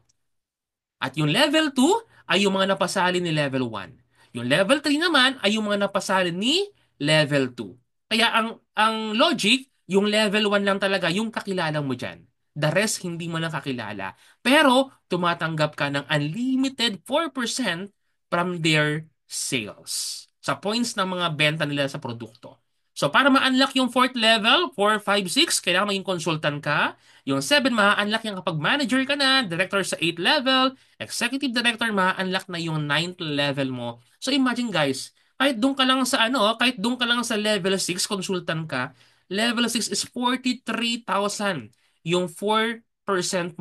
At yung level 2 ay yung mga napasali ni level 1. Yung level 3 naman ay yung mga napasali ni level 2. Kaya ang logic, yung level 1 lang talaga yung kakilala mo dyan. The rest hindi mo na kakilala. Pero tumatanggap ka ng unlimited 4% from their sales. Sa points ng mga benta nila sa produkto. So para ma-unlock yung fourth level, 4, 5, 6, kailangan maging consultant ka. Yung 7, ma-unlock yan kapag manager ka na, director sa 8 level, executive director, ma-unlock na yung 9th level mo. So imagine guys, kahit doon ka lang sa level 6, consultant ka, level 6 is 43,000. Yung 4%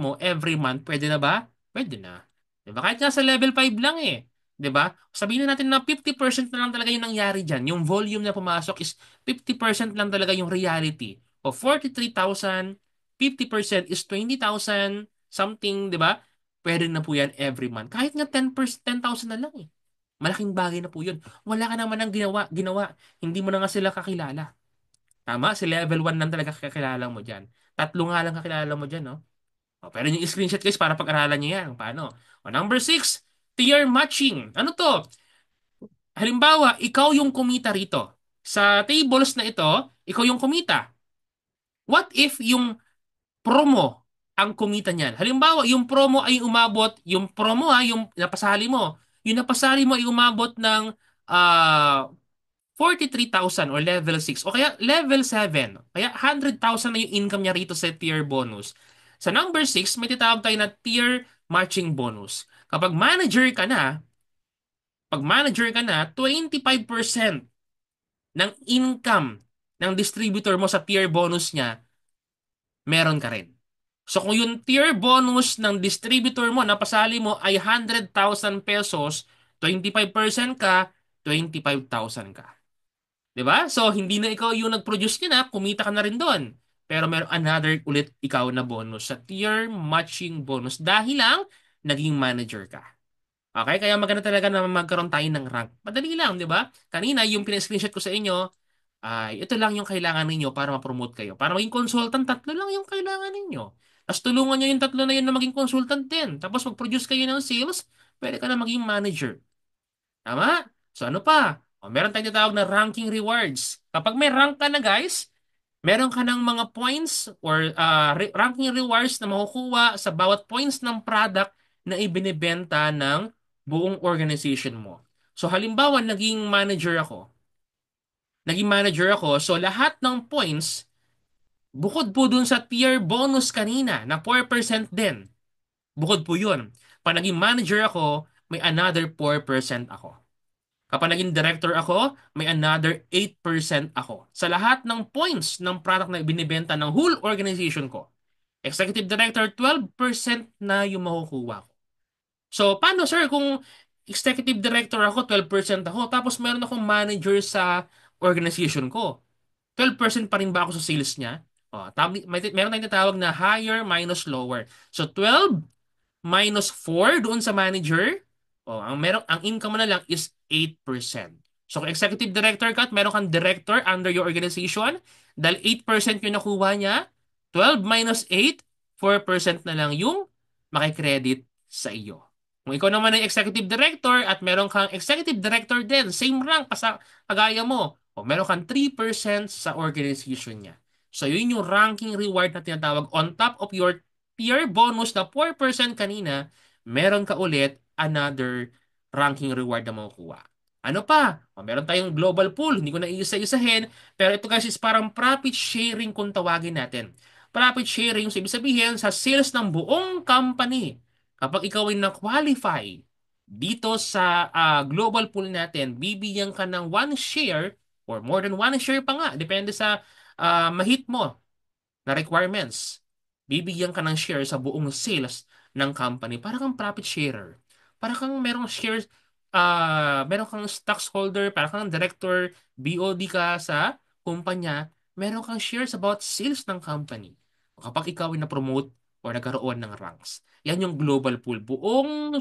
mo every month, pwede na ba? Pwede na. Diba? Kahit nga sa level 5 lang eh. 'Di ba? Sabihin na natin na 50% na lang talaga yung nangyari diyan. Yung volume na pumasok is 50% lang talaga yung reality. O 43,000, 50% is 20,000 something, 'di ba? Pwede na po yan every month. Kahit nga 10%, 10,000 na lang eh. Malaking bagay na po yun. Wala ka naman ng ginawa. Hindi mo na nga sila kakilala. Tama? Si level 1 lang talaga kakilala mo dyan. Tatlo nga lang kakilala mo dyan, no? O, pero yung screenshot guys, para pag-aralan nyo yan. Paano? O, number 6, tier matching. Ano to? Halimbawa, ikaw yung kumita rito. Sa tables na ito, ikaw yung kumita. What if yung promo ang kumita niyan? Halimbawa, yung promo ay umabot, yung napasali mo. Yung napasali mo ay umabot ng 43,000 or level 6 o kaya level 7. Kaya 100,000 na yung income niya rito sa tier bonus. Sa number 6, may titawag tayo na tier matching bonus. Pag manager ka na, 25% ng income ng distributor mo sa tier bonus niya, meron ka rin. So kung yung tier bonus ng distributor mo, napasali mo ay 100,000 pesos, 25% ka, 25,000 ka. 'Di ba? So hindi na ikaw yung nag-produce niya na, kumita ka na rin doon. Pero meron another ulit ikaw na bonus sa tier matching bonus dahil lang naging manager ka. Okay? Kaya maganda talaga na magkaroon tayo ng rank. Madali lang, 'di ba? Kanina yung pina-screenshot ko sa inyo, ay ito lang yung kailangan ninyo para ma-promote kayo. Para maging consultant, tatlo lang yung kailangan ninyo. Tapos tulungan nyo yung tatlo na yun na maging consultant din. Tapos mag-produce kayo ng sales, pwede ka na maging manager. Tama? So ano pa? O, meron tayong tinatawag na ranking rewards. Kapag may rank ka na guys, meron ka ng mga points or ranking rewards na makukuha sa bawat points ng product na ibinebenta ng buong organization mo. So halimbawa, naging manager ako, so lahat ng points, bukod po dun sa tier bonus kanina na 4% din. Bukod po yun. Pag naging manager ako, may another 4% ako. Kapag naging director ako, may another 8% ako. Sa lahat ng points ng product na binibenta ng whole organization ko. Executive director, 12% na yung makukuha ko. So, paano sir kung executive director ako, 12% ako, tapos meron akong manager sa organization ko? 12% pa rin ba ako sa sales niya? Meron tayong tinatawag na higher minus lower. So, 12 minus 4 doon sa manager, ang income mo na lang is 8%. So kung executive director ka at meron kang director under your organization, dahil 8% yung nakuha niya, 12 minus 8, 4% na lang yung makikredit sa iyo. Kung ikaw naman ay executive director at meron kang executive director din, same rank kagaya mo, o meron kang 3% sa organization niya. So yun yung ranking reward na tinatawag on top of your tier bonus na 4% kanina, meron ka ulit another ranking reward na makukuha. Ano pa? Meron tayong global pool. Hindi ko na iisa-isahin. Pero ito guys is parang profit sharing kung tawagin natin. Profit sharing, so ibig sabihin sa sales ng buong company. Kapag ikaw ay na-qualify dito sa global pool natin, bibigyan ka ng one share or more than one share pa nga. Depende sa mahit mo na requirements. Bibigyan ka ng share sa buong sales ng company. Para kang profit sharer. Para kang meron kang stockholder, para kang director, BOD ka sa kumpanya, meron kang shares about sales ng company. Kapag ikaw ay na-promote or nagkaroon ng ranks. Yan yung global pool. Buong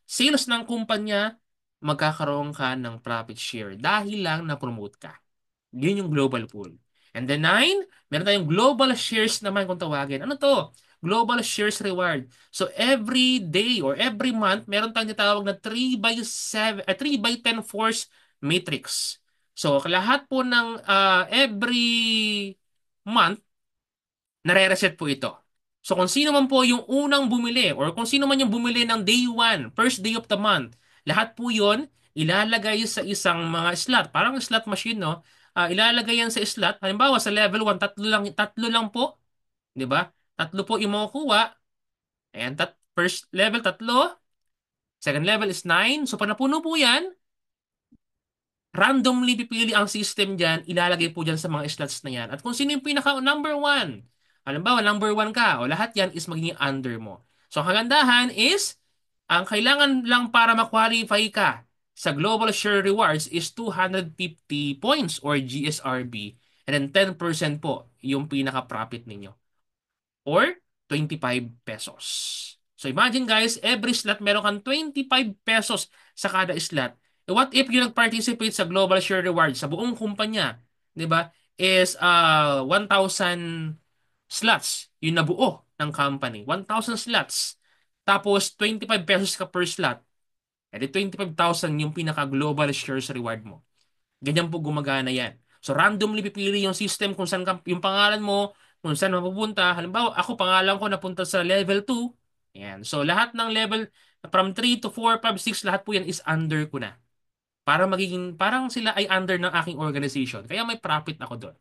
sales ng kumpanya, magkakaroon ka ng profit share dahil lang na-promote ka. Yun yung global pool. And then 9, meron tayong global shares naman kung tawagin. Ano to? Global shares reward. So every day or every month, meron tayong tinatawag na 3 by 7, 3 by 10 force matrix. So lahat po ng every month, nare-reset po ito. So kung sino man po yung unang bumili or kung sino man yung bumili ng day 1, first day of the month, lahat po yon ilalagay sa isang mga slot. Parang slot machine, no? Ilalagay yan sa slot. Halimbawa, sa level 1, tatlo lang po. Di ba? Tatlo po yung makukuha. Ayan, first level, tatlo. Second level is 9. So, pag napuno po yan, randomly pipili ang system dyan, ilalagay po dyan sa mga slots na yan. At kung sino yung pinaka number 1, halimbawa, number 1 ka, o lahat yan is magiging under mo. So, ang kagandahan is, ang kailangan lang para ma-qualify ka sa Global Share Rewards is 250 points or GSRB. And then 10% po yung pinaka-profit ninyo or 25 pesos. So imagine guys, every slot meron kang 25 pesos sa kada slot. What if you nag-participate sa Global Share Rewards sa buong kumpanya, 'di ba? Is 1,000 slots yung nabuo ng company. 1,000 slots. Tapos 25 pesos ka per slot. E di 25,000 yung pinaka-global shares reward mo. Ganyan po gumagana yan. So randomly pipili yung system kung saan yung pangalan mo, kung saan mapupunta. Halimbawa, ako pangalan ko napunta sa level 2. Ayan. So lahat ng level from 3 to 4, 5, 6, lahat po yan is under ko na. Para magiging, parang sila ay under ng aking organization. Kaya may profit ako doon.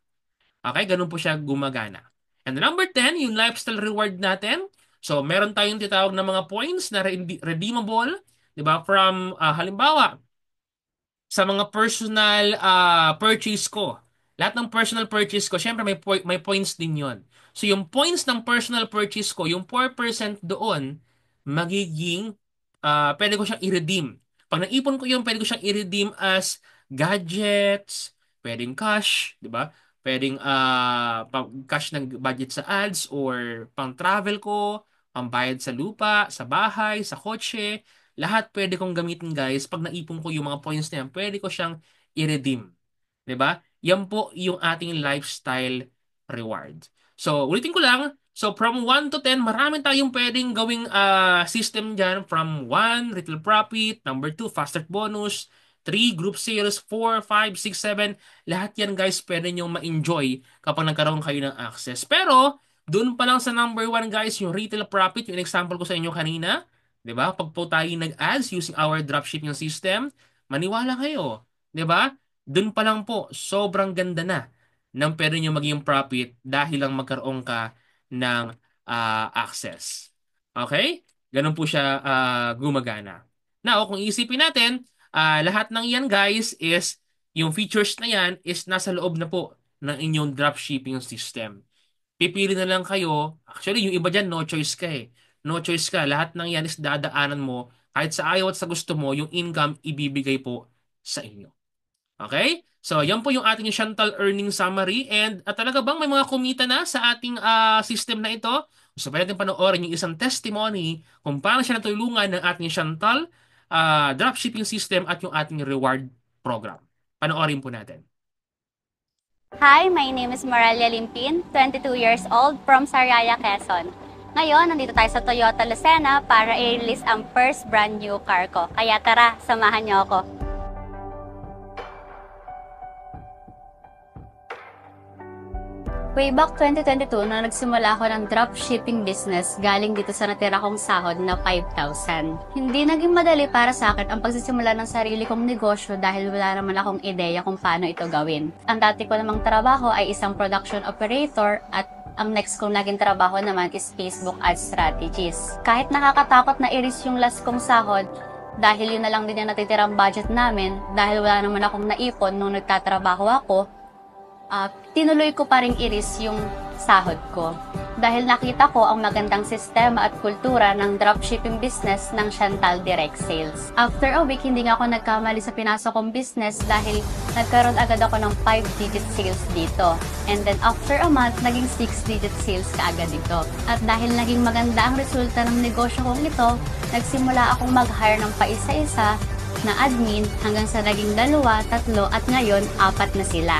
Okay, ganun po siya gumagana. And the number 10, yung lifestyle reward natin. So meron tayong tinatawag na mga points na redeemable. Diba? From, halimbawa, sa mga personal purchase ko. Lahat ng personal purchase ko, syempre may points din yon. So yung points ng personal purchase ko, yung 4% doon, magiging, pwede ko siyang i-redeem. Pag naipon ko yun, pwede ko siyang i-redeem as gadgets, pwedeng cash, di ba? Pwedeng cash ng budget sa ads or pang travel ko, pang bayad sa lupa, sa bahay, sa kotse. Lahat pwede kong gamitin guys. Pag naipon ko yung mga points na yan, pwede ko siyang i-redeem. 'Di ba? Yan po yung ating lifestyle reward. So, ulitin ko lang. So, from 1 to 10, marami tayong pwedeng gawing system dyan. From 1, retail profit. Number 2, fast start bonus. 3, group sales. 4, 5, 6, 7. Lahat yan guys, pwede nyo ma-enjoy kapag nagkaroon kayo ng access. Pero, dun pa lang sa number 1 guys, yung retail profit, yung example ko sa inyo kanina, 'di ba? Pag po tayo nag-ads using our dropshipping system, maniwala kayo, 'di ba? Doon pa lang po, sobrang ganda na ng pwede nyo maging profit dahil lang magkaroon ka ng access. Okay? Ganun po siya gumagana. Now, kung isipin natin, lahat ng yan guys is, yung features na yan is nasa loob na po ng inyong dropshipping system. Pipili na lang kayo. Actually, yung iba dyan, no choice ka eh. No choice ka. Lahat ng yan is dadaanan mo. Kahit sa ayaw at sa gusto mo, yung income ibibigay po sa inyo. Okay? So, yan po yung ating Chantal earning summary. And talaga bang may mga kumita na sa ating system na ito? So, pwede natin panoorin yung isang testimony kung paano siya natulungan ng ating Chantal dropshipping system at yung ating reward program. Panoorin po natin. Hi, my name is Moralia Limpin, 22 years old, from Sariaya, Quezon. Ngayon, nandito tayo sa Toyota Lucena para i-release ang first brand new car ko. Kaya tara, samahan niyo ako. Way back 2022, na nagsimula ako ng dropshipping business galing dito sa natira kong sahod na 5,000. Hindi naging madali para sa akin ang pagsisimula ng sarili kong negosyo dahil wala naman akong ideya kung paano ito gawin. Ang dati ko namang trabaho ay isang production operator at ang next kong naging trabaho naman is Facebook ad strategist. Kahit nakakatakot na i-reach yung last kong sahod, dahil yun na lang din yung natitirang budget namin, dahil wala naman akong naipon nung nagtatrabaho ako, tinuloy ko pa rin iris yung sahod ko. Dahil nakita ko ang magandang sistema at kultura ng dropshipping business ng Chantal Direct Sales. After a week, hindi nga ako nagkamali sa pinasok kong business dahil nagkaroon agad ako ng 5-digit sales dito. And then after a month, naging 6-digit sales kaagad dito. At dahil naging maganda ang resulta ng negosyo kong ito, nagsimula akong mag-hire ng paisa-isa na admin hanggang sa naging 2, 3 at ngayon 4 na sila.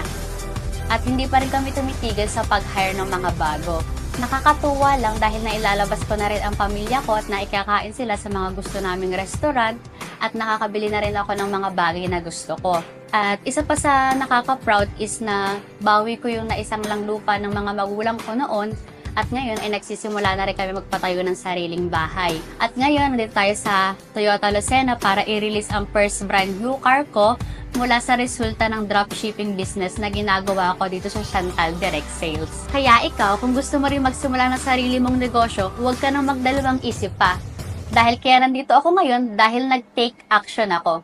At hindi pa rin kami tumitigil sa pag-hire ng mga bago. Nakakatuwa lang dahil nailalabas ko na rin ang pamilya ko at naikakain sila sa mga gusto naming restaurant at nakakabili na rin ako ng mga bagay na gusto ko. At isa pa sa nakaka-proud is na bawi ko yung naisang lang lupa ng mga magulang ko noon at ngayon ay nagsisimula na rin kami magpatayo ng sariling bahay. At ngayon, nandito tayo sa Toyota Lucena para i-release ang first brand new car ko mula sa resulta ng dropshipping business na ginagawa ko dito sa Chantal Direct Sales. Kaya ikaw, kung gusto mo rin magsimula ng sarili mong negosyo, huwag ka nang magdalawang isip pa. Dahil kaya nandito ako ngayon dahil nag-take action ako.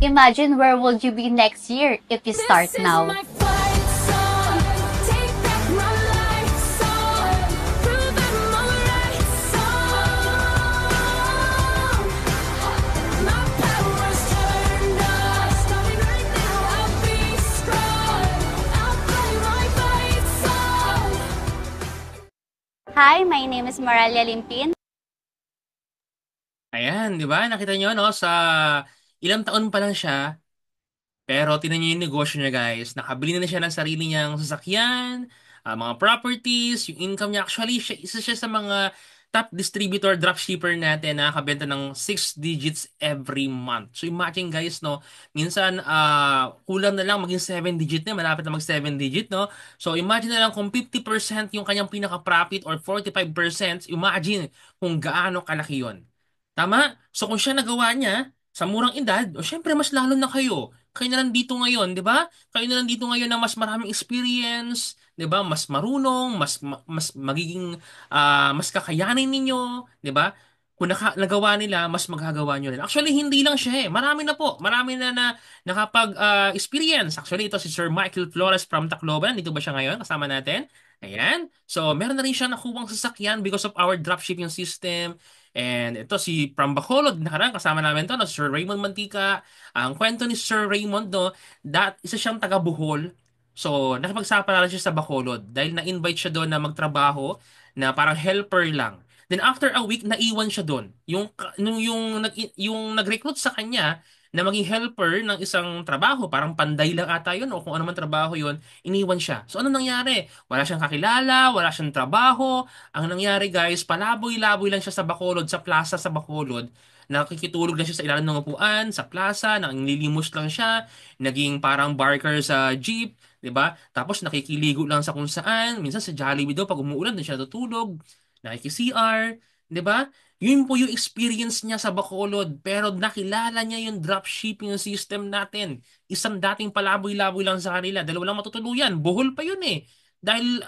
Imagine where would you be next year if you start now. Hi, my name is Moralia Limpin. Ayan, di ba? Nakita nyo, no? Sa ilang taon pa lang siya, pero tinan niyo yung negosyo niya, guys. Nakabili na siya ng sarili niyang sasakyan, mga properties, yung income niya. Actually, isa siya sa mga top distributor dropshipper natin na nakakabenta ng 6 digits every month. So imagine guys, no, minsan kulang na lang maging 7 digit na, malapit na mag 7 digit, no? So imagine na lang kung 50% yung kanyang pinaka-profit or 45%, imagine kung gaano kalaki yon. Tama? So kung siya nagawa niya sa murang edad, o syempre mas lalo na kayo. Kayo na lang dito ngayon, 'di ba? Kayo na lang dito ngayon na mas maraming experience, 'di ba? Mas marunong, mas magiging mas kakayanin ninyo, 'di ba? Kung nagawa nila, mas magagawa nyo rin. Actually, hindi lang siya eh. Marami na po. Marami na nakapag-experience. Actually, ito si Sir Michael Flores from Tacloban. Dito ba siya ngayon? Kasama natin. Ayan. So, meron na rin siya nakuwang sasakyan because of our dropshipping system. And ito si from Bacolod, nakaraan kasama namin to, no, Sir Raymond Mantika. Ang kwento ni Sir Raymond, no, isa siyang taga Bohol. So, nakipagsapalaran siya sa Bacolod dahil na-invite siya doon na magtrabaho na parang helper lang. Then after a week, naiwan siya doon. Yung nag-recruit sa kanya na maging helper ng isang trabaho, parang panday lang ata yun o kung ano man trabaho yun, iniwan siya. So ano nangyari? Wala siyang kakilala, wala siyang trabaho. Ang nangyari guys, palaboy-laboy lang siya sa Bacolod, sa plaza sa Bacolod. Nakikitulog lang siya sa ilalim ng upuan, sa plaza, nanglilimos lang siya, naging parang barker sa jeep, 'di ba? Tapos nakikiligo lang sa kung saan, minsan sa Jollibee daw pag umuulan doon siya natutulog, nakiki-CR, 'di ba? Yun po yung experience niya sa Bacolod, pero nakilala niya yung dropshipping system natin. Isang dating palaboy-laboy lang sa kanila, dahil walang matutuluyan. Bohol pa yun eh. Dahil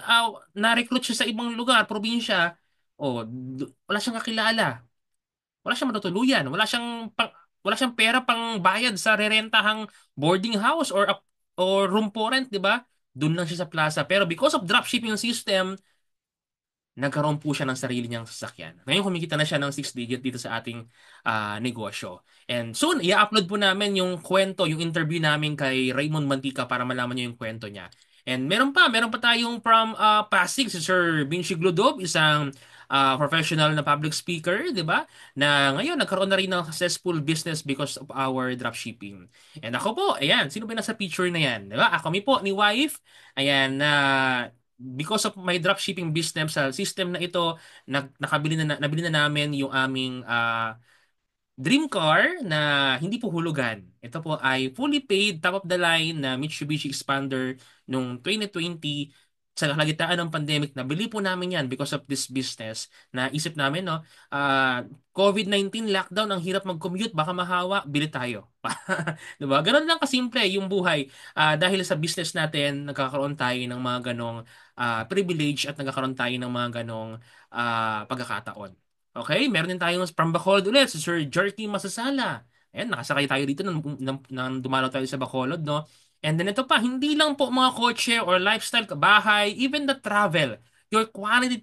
na-recruit siya sa ibang lugar, probinsya, wala siyang kakilala. Wala siyang matutuluyan. Wala siyang pera pang bayad sa rerentahang boarding house or room for rent, 'di ba? Doon lang siya sa plaza. Pero because of dropshipping system, nagkaroon po siya ng sarili niyang sasakyan. Ngayon kumikita na siya ng 6 digit dito sa ating negosyo. And soon, i-upload po namin yung kwento, yung interview namin kay Raymond Mantika para malaman niyo yung kwento niya. And meron pa tayong from Pasig, si Sir Vinci Glodob, isang professional na public speaker, di ba? Na ngayon, nagkaroon na rin ng successful business because of our dropshipping. And ako po, ayan, sino ba nasa picture na yan? Di ba? Ako po, ni wife, ayan, because of my dropshipping business sa system na ito, nabili na namin yung aming dream car na hindi po hulugan. Ito po ay fully paid, top of the line na Mitsubishi Expander nung 2020 sa kalagitnaan ng pandemic. Nabili po namin yan because of this business. Naisip namin, no, COVID-19 lockdown, ang hirap mag-commute, baka mahawa, bili tayo. Diba? Ganun lang kasimple yung buhay. Dahil sa business natin, nagkakaroon tayo ng mga ganong privilege at nagkakaroon tayo ng mga ganong pagkakataon. Okay, meron din tayong from Bacolod ulit, si Sir Jerky Masasala. Ayan, nakasakay tayo dito nang dumalaw tayo sa Bacolod, no? And then ito pa, hindi lang po mga kotse or lifestyle, bahay, even the travel. Your quality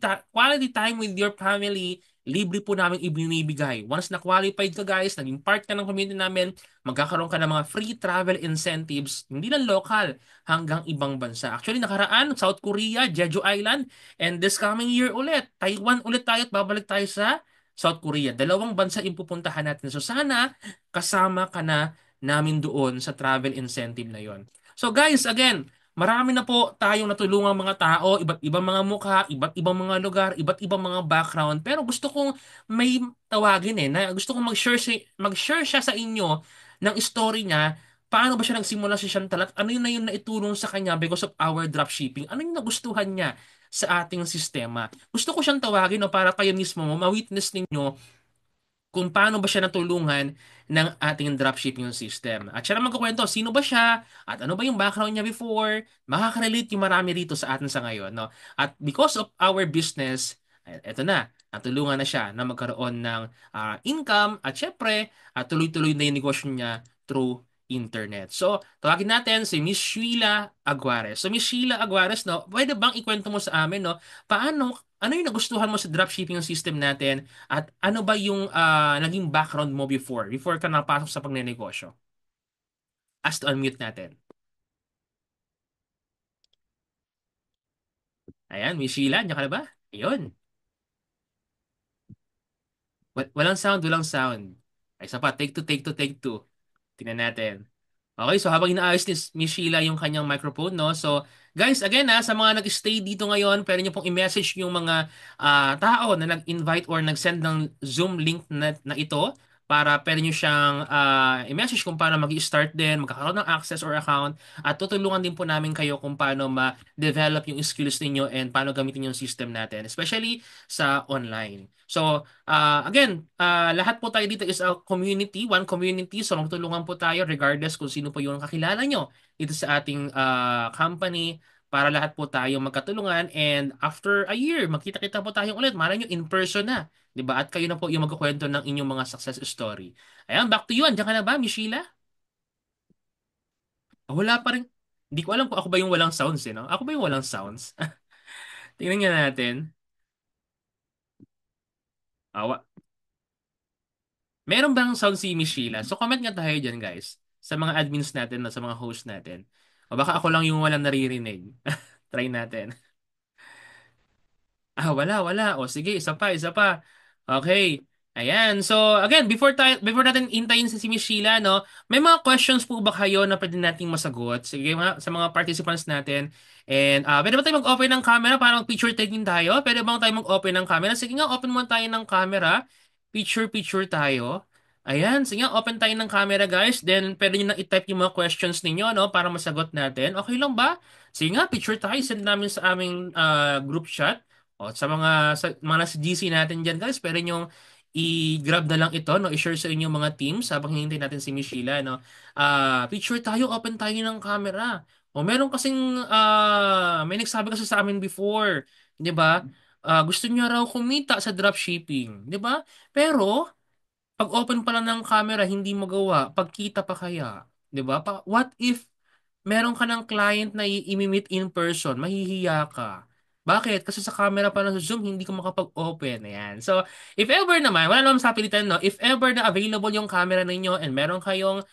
time with your family, libre po namin ibinibigay. Once na qualified ka guys, naging part ka ng community namin, magkakaroon ka ng mga free travel incentives, hindi lang local, hanggang ibang bansa. Actually, nakaraan, South Korea, Jeju Island, and this coming year ulit, Taiwan ulit tayo at babalik tayo sa South Korea. Dalawang bansa yung pupuntahan natin. So sana kasama ka na namin doon sa travel incentive na yon. So guys, again, marami na po tayong natulungang mga tao, iba't ibang mga mukha, iba't ibang mga lugar, iba't ibang mga background. Pero gusto kong may tawagin na gusto kong mag-share siya sa inyo ng story niya. Paano ba siya nagsimula sa Chantal at ano yun na yung naitulong sa kanya because of our dropshipping? Ano yung nagustuhan niya sa ating sistema? Gusto ko siyang tawagin no, para kayo mismo ma-witness ninyo kung paano ba siya natulungan ng ating dropshipping system. At siya na magkukwento, sino ba siya? At ano ba yung background niya before? Makaka-relate yung marami rito sa atin sa ngayon. No? At because of our business, eto na, natulungan na siya na magkaroon ng income at syempre, tuloy-tuloy na yung negosyo niya through internet. So, tawagin natin si Miss Sheila Aguares. So, Miss Sheila Aguares, no, pwede bang ikwento mo sa amin, no, ano yung nagustuhan mo sa dropshipping system natin? At ano ba yung naging background mo before ka napasok sa pagnenegosyo? As to unmute natin. Ayan, Miss Sheila, nandiyan ka na ba? Ayun. Walang sound, walang sound. Ay, isa pa, take two, take two, take two. Tingnan natin. Okay, so habang inaayos ni Miss Sheila yung kanyang microphone, no? So, guys, again sa mga nag-stay dito ngayon, pwede niyo pong i-message yung mga tao na nag-invite or nag-send ng Zoom link na ito para pwede niyo siyang i-message kung paano mag-start din, magkakaroon ng access or account at tutulungan din po namin kayo kung paano ma-develop yung skills ninyo and paano gamitin yung system natin, especially sa online. So, again, lahat po tayo dito is a community, one community. So, magtulungan po tayo regardless kung sino po yung kakilala nyo dito sa ating company para lahat po tayo magkatulungan and after a year, magkita-kita po tayo ulit. Malay nyo in person na. 'Di ba? At kayo na po yung magkukwento ng inyong mga success story. Ayan, back to you. Andiyan ka na ba, Miss Sheila? Wala pa rin. Hindi ko alam kung ako ba yung walang sounds, no? Ako ba yung walang sounds? Tingnan nga natin. Awa. Meron bang sound si Miss Sheila? So comment nga tayo dyan, guys. Sa mga admins natin, sa mga host natin. O baka ako lang yung walang naririnig. Try natin. Wala. O sige, isa pa, isa pa. Okay. Ayan. So, again, before natin intayin si Miss Sheila, no, may mga questions po ba kayo na pwede nating masagot? Sige, sa mga participants natin. And, pwede ba tayo mag-open ng camera para mag-picture taking tayo? Pwede ba tayo mag-open ng camera? Sige nga, open muna tayo ng camera. Picture tayo. Ayan, sige nga, open tayo ng camera, guys. Then, pwede nyo na i-type yung mga questions ninyo, no, para masagot natin. Okay lang ba? Sige nga, picture tayo. Send namin sa aming group chat. O, sa mga nasa GC natin dyan, guys, pwede nyo i-grab na lang ito, no? I-share sa inyong mga teams habang hinihintay natin si Miss Sheila, no? Picture tayo, open tayo ng camera. O, meron kasing, may nagsabi kasi sa amin before, di ba? Gusto niya raw kumita sa dropshipping, di ba? Pero, pag open pa lang ng camera, hindi magawa. Pagkita pa kaya? 'Di ba? What if meron ka ng client na i-meet in person, mahihiya ka. Bakit? Kasi sa camera pa lang sa Zoom, hindi ka makapag-open. Ayan. So, if ever naman, wala naman sa pilitan, no? If ever na available yung camera ninyo and meron kayong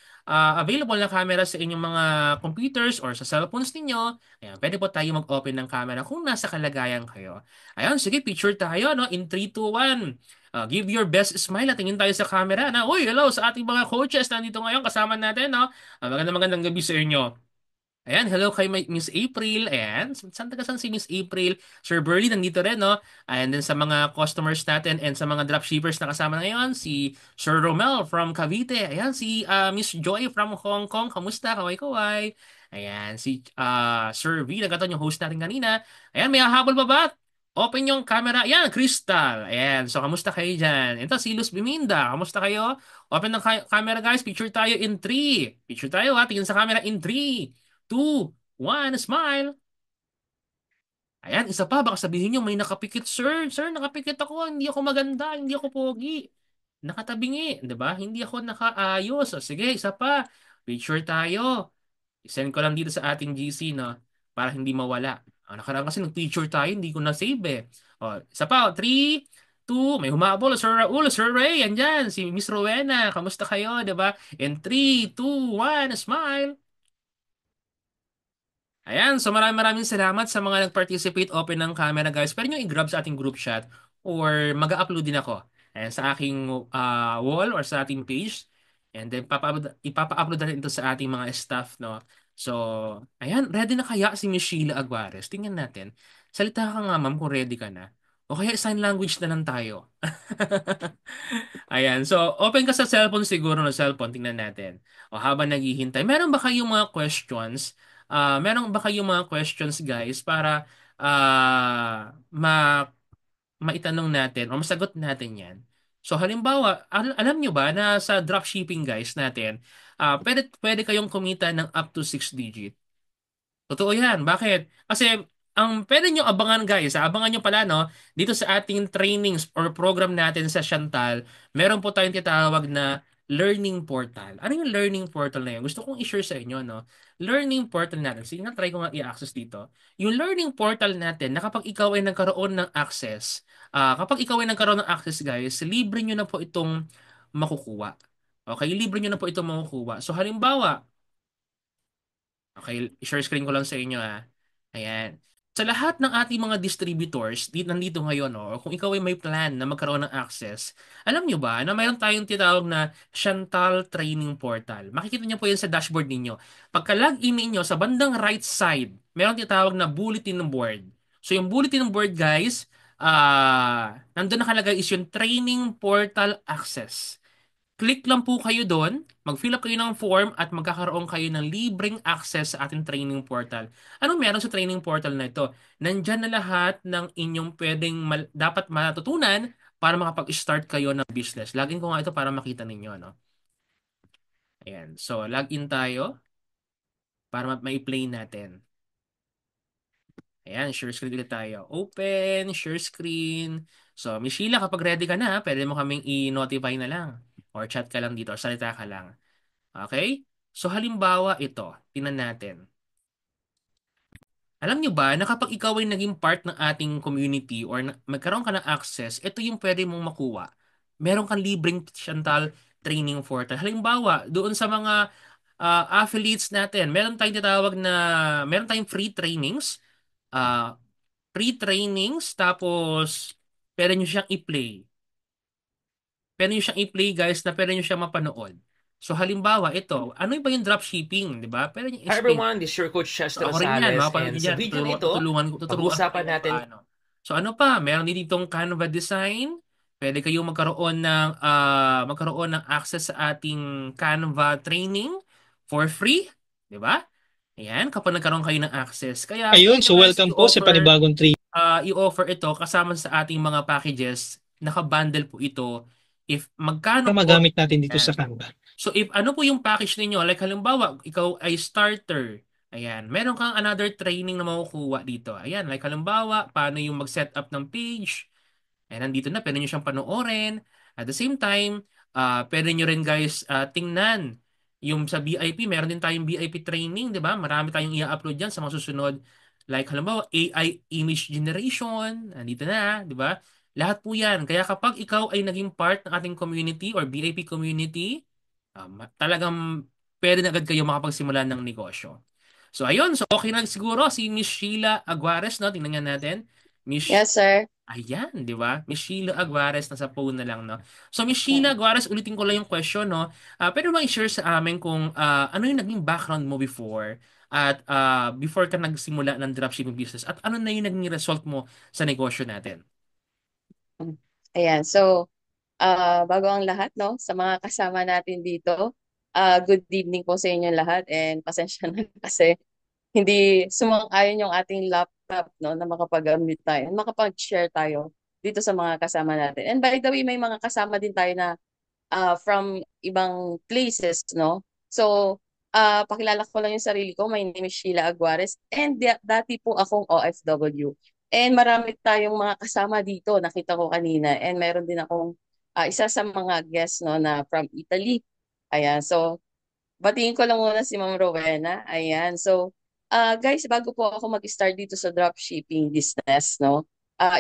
available na camera sa inyong mga computers or sa cellphones ninyo, ayan, pwede po tayo mag-open ng camera kung nasa kalagayan kayo. Ayan, sige, picture tayo, no? In 3, 2, 1. Give your best smile at tingin tayo sa camera na, uy, hello sa ating mga coaches nandito ngayon kasama natin, no? Magandang gabi sa inyo. Ayan, hello kay Miss April. Ayan, saan si Miss April? Sir Burley nandito rin, no? And then sa mga customers natin and sa mga dropshippers na kasama ngayon, si Sir Romel from Cavite. Ayan, si Miss Joy from Hong Kong. Kamusta? Kaway-kaway. Ayan, si Sir V, nagkataon yung host natin kanina. Ayan, may hahabol pa ba? Open yung camera. Ayan, Crystal. Ayan, so kamusta kayo dyan? Ito, si Luz Biminda. Kamusta kayo? Open ng camera, guys. Picture tayo in 3. Picture tayo, ha? Tingin sa camera in 3, 2, 1, smile. Ayan, isa pa, baka sabihin nyo, may nakapikit, sir. Sir, nakapikit ako. Hindi ako maganda. Hindi ako pogi. Nakatabingi, di ba? Hindi ako nakaayos. O, sige, isa pa. Picture tayo. I-send ko lang dito sa ating GC, no? Para hindi mawala. Nakaraan kasi nag-picture tayo, hindi ko na-save eh. O, isa pa, 3, 2, may humabol, Sir Raul, Sir Ray, andyan, si Miss Rowena, kamusta kayo, di ba? In 3, 2, 1, smile. Ayan, so maraming salamat sa mga nag-participate, open ng camera guys. Pwede nyo i-grab sa ating group chat or mag-upload din ako. Ayan, sa aking wall or sa ating page. And then ipapa-upload na rin ito sa ating mga staff, no? So, ayan, ready na kaya si Miss Sheila Aguares? Tingnan natin. Salita ka nga, ma'am, kung ready ka na. O kaya sign language na lang tayo. Ayan, so open ka sa cellphone siguro na cellphone, tingnan natin. O habang naghihintay, meron ba kayong mga questions? Meron ba kayong mga questions guys para maitanong natin o masagot natin yan? So halimbawa, alam nyo ba na sa dropshipping guys natin, pwede kayong kumita ng up to 6 digit. Totoo yan. Bakit? Kasi ang pwede nyo abangan guys, abangan nyo pala no, dito sa ating trainings or program natin sa Chantal, meron po tayong tinatawag na learning portal. Ano yung learning portal na yun? Gusto kong i-share sa inyo, no? Learning portal natin. Sige nga, try ko nga i-access dito. Yung learning portal natin, na kapag ikaw ay nagkaroon ng access, kapag ikaw ay nagkaroon ng access, guys, libre nyo na po itong makukuha. Okay, libre nyo na po itong makukuha. So, halimbawa, okay, share screen ko lang sa inyo Ayan. Sa lahat ng ating mga distributors, nandito ngayon, o kung ikaw ay may plan na magkaroon ng access, alam nyo ba na mayroon tayong tinatawag na Chantal Training Portal. Makikita nyo po yan sa dashboard ninyo. Pagka-login ninyo, sa bandang right side, mayroon tinatawag na bulletin board. So yung bulletin board, guys, nandun nakalagay is yung Training Portal Access. Click lang po kayo doon, mag-fill up kayo ng form at magkakaroon kayo ng libreng access sa ating training portal. Anong meron sa training portal na ito? Nandyan na lahat ng inyong pwedeng dapat matutunan para makapag-start kayo ng business. Login ko nga ito para makita ninyo, no? Ayan. So, login tayo para ma-play natin. Ayan, share screen ulit tayo. Open, share screen. So, Miss Sheila, kapag ready ka na, pwede mo kaming i-notify na lang. Or chat ka lang dito, or salita ka lang. Okay? So halimbawa ito, tingnan natin. Alam nyo ba na kapag ikaw ay naging part ng ating community or magkaroon ka ng access, ito yung pwede mong makuha. Meron kang libreng Chantal training portal. Halimbawa, doon sa mga affiliates natin, meron tayong free trainings, tapos pwede nyo siyang i-play. Pwede nyo siyang i-play guys na pwede nyo siyang mapanood. So halimbawa, ito, ano ba yung dropshipping, di ba? Pwede nyo Hi explain. everyone, this is your Coach So Chester ako rin yan, Rosales, mapapanood and nyo sa dyan. video na ito, Tuturuan ko pag-uusapan kayo kung natin. paano. So ano pa, meron din ditong Canva design. Pwede kayong magkaroon ng access sa ating Canva training for free, di ba? Ayan, kapag nagkaroon kayo ng access. Kaya Ayun, pwede nyo so guys welcome po sa panibagong training i-offer ito kasama sa ating mga packages. Naka-bundle po ito. If magkano na po, magamit natin dito sa yan. Canva. So if ano po yung package ninyo, like halimbawa, ikaw ay starter. Ayan, meron kang another training na makukuha dito. Ayan, like halimbawa, paano yung mag-set up ng page. Ayan, nandito na, pwede nyo siyang panoorin. At the same time, pwede nyo rin guys tingnan yung sa VIP, meron din tayong VIP training, di ba? Marami tayong i-upload dyan sa mga susunod. Like halimbawa, AI image generation, nandito na, di ba? Lahat po yan. Kaya kapag ikaw ay naging part ng ating community or VIP community, talagang pwede na agad kayo makapagsimula ng negosyo. So ayun, so okay na siguro si Miss Sheila Aguares, no? Tingnan nga natin. Miss Yes, sir. Ayan, di ba? Miss Sheila Aguares, nasa phone na lang, no? So, Miss Sheila Aguares, ulitin ko lang yung question, no? Pwede mo i-share sa amin kung ano yung naging background mo before at before ka nagsimula ng dropshipping business at ano na yung naging result mo sa negosyo natin? Ayan. So, bago ang lahat, no, sa mga kasama natin dito, good evening po sa inyo lahat and pasensya na kasi hindi sumang-ayon yung ating laptop, no, na makapag-unmute tayo and makapag-share tayo dito sa mga kasama natin. And by the way, may mga kasama din tayo na from ibang places, no? So, pakilala ko lang yung sarili ko. My name is Sheila Aguares and dati po akong OFW. And marami tayong mga kasama dito, nakita ko kanina. And meron din akong isa sa mga guests, no, na from Italy. Ayan, so batiin ko lang muna si Ma'am Rowena. Ayan, so guys, bago po ako mag-start dito sa dropshipping business, no?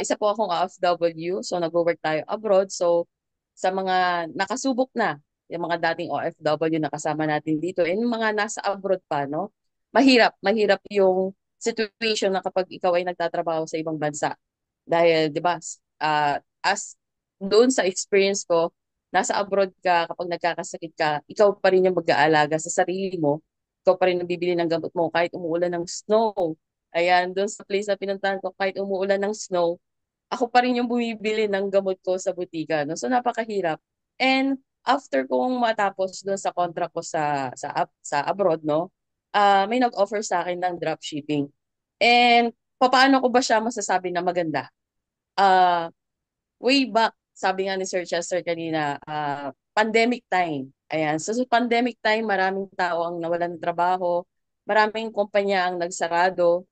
Isa po akong OFW, so nag-work tayo abroad. So sa mga nakasubok na, yung mga dating OFW na kasama natin dito, and yung mga nasa abroad pa, no? Mahirap yung situation na kapag ikaw ay nagtatrabaho sa ibang bansa. Dahil, di ba, as doon sa experience ko, nasa abroad ka, kapag nagkakasakit ka, ikaw pa rin yung mag-aalaga sa sarili mo. Ikaw pa rin ang bibili ng gamot mo kahit umuulan ng snow. Ayan, doon sa place na pinuntahan ko, kahit umuulan ng snow, ako pa rin yung bumibili ng gamot ko sa butika. No? So napakahirap. And after kong matapos doon sa contract ko sa abroad, no, may nag-offer sa akin ng dropshipping. And paano ko ba siya masasabi na maganda? Ah, way back, sabi nga ni Sir Chester kanina, pandemic time. Ayan. So, sa pandemic time, maraming tao ang nawalan ng trabaho, maraming kumpanya ang nagsarado,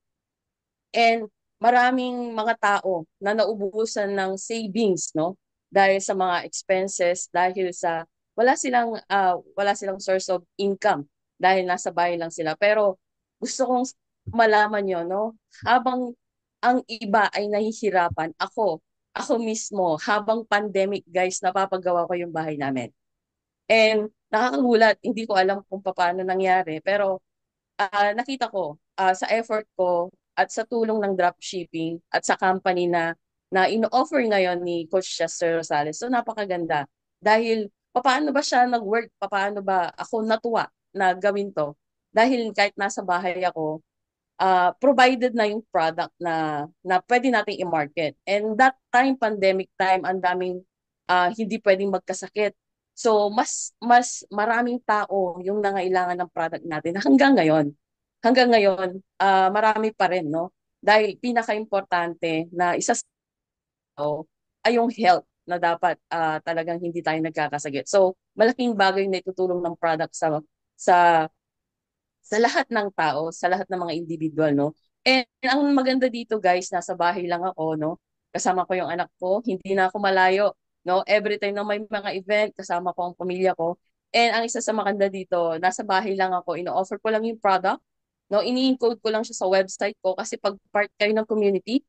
and maraming mga tao na naubusan ng savings, no? Dahil sa mga expenses, dahil sa wala silang source of income dahil nasa bahay lang sila. Pero gusto kong malaman nyo, no? Habang ang iba ay nahihirapan, ako mismo, habang pandemic, guys, napapagawa ko yung bahay namin. And nakakagulat, hindi ko alam kung paano nangyari, pero nakita ko sa effort ko at sa tulong ng dropshipping at sa company na ino-offer ngayon ni Coach Chester Rosales. So napakaganda. Dahil paano ba siya nag-work? Paano ba ako natuwa na gawin to? Dahil kahit nasa bahay ako, provided na yung product na pwede nating i-market. And that time, pandemic time, ang daming hindi pwedeng magkasakit. So, mas maraming tao yung nangailangan ng product natin hanggang ngayon. Hanggang ngayon, marami pa rin, no? Dahil pinaka-importante na isa sa tao ay yung health na dapat talagang hindi tayo nagkakasakit. So, malaking bagay na itutulong ng product sa sa lahat ng tao, sa lahat ng mga individual, no? And ang maganda dito, guys, nasa bahay lang ako, no? Kasama ko yung anak ko, hindi na ako malayo, no? Every time na may mga event, kasama ko ang pamilya ko. And ang isa sa maganda dito, nasa bahay lang ako, ino-offer ko lang yung product, no? Ini-encode ko lang siya sa website ko kasi pag part kayo ng community,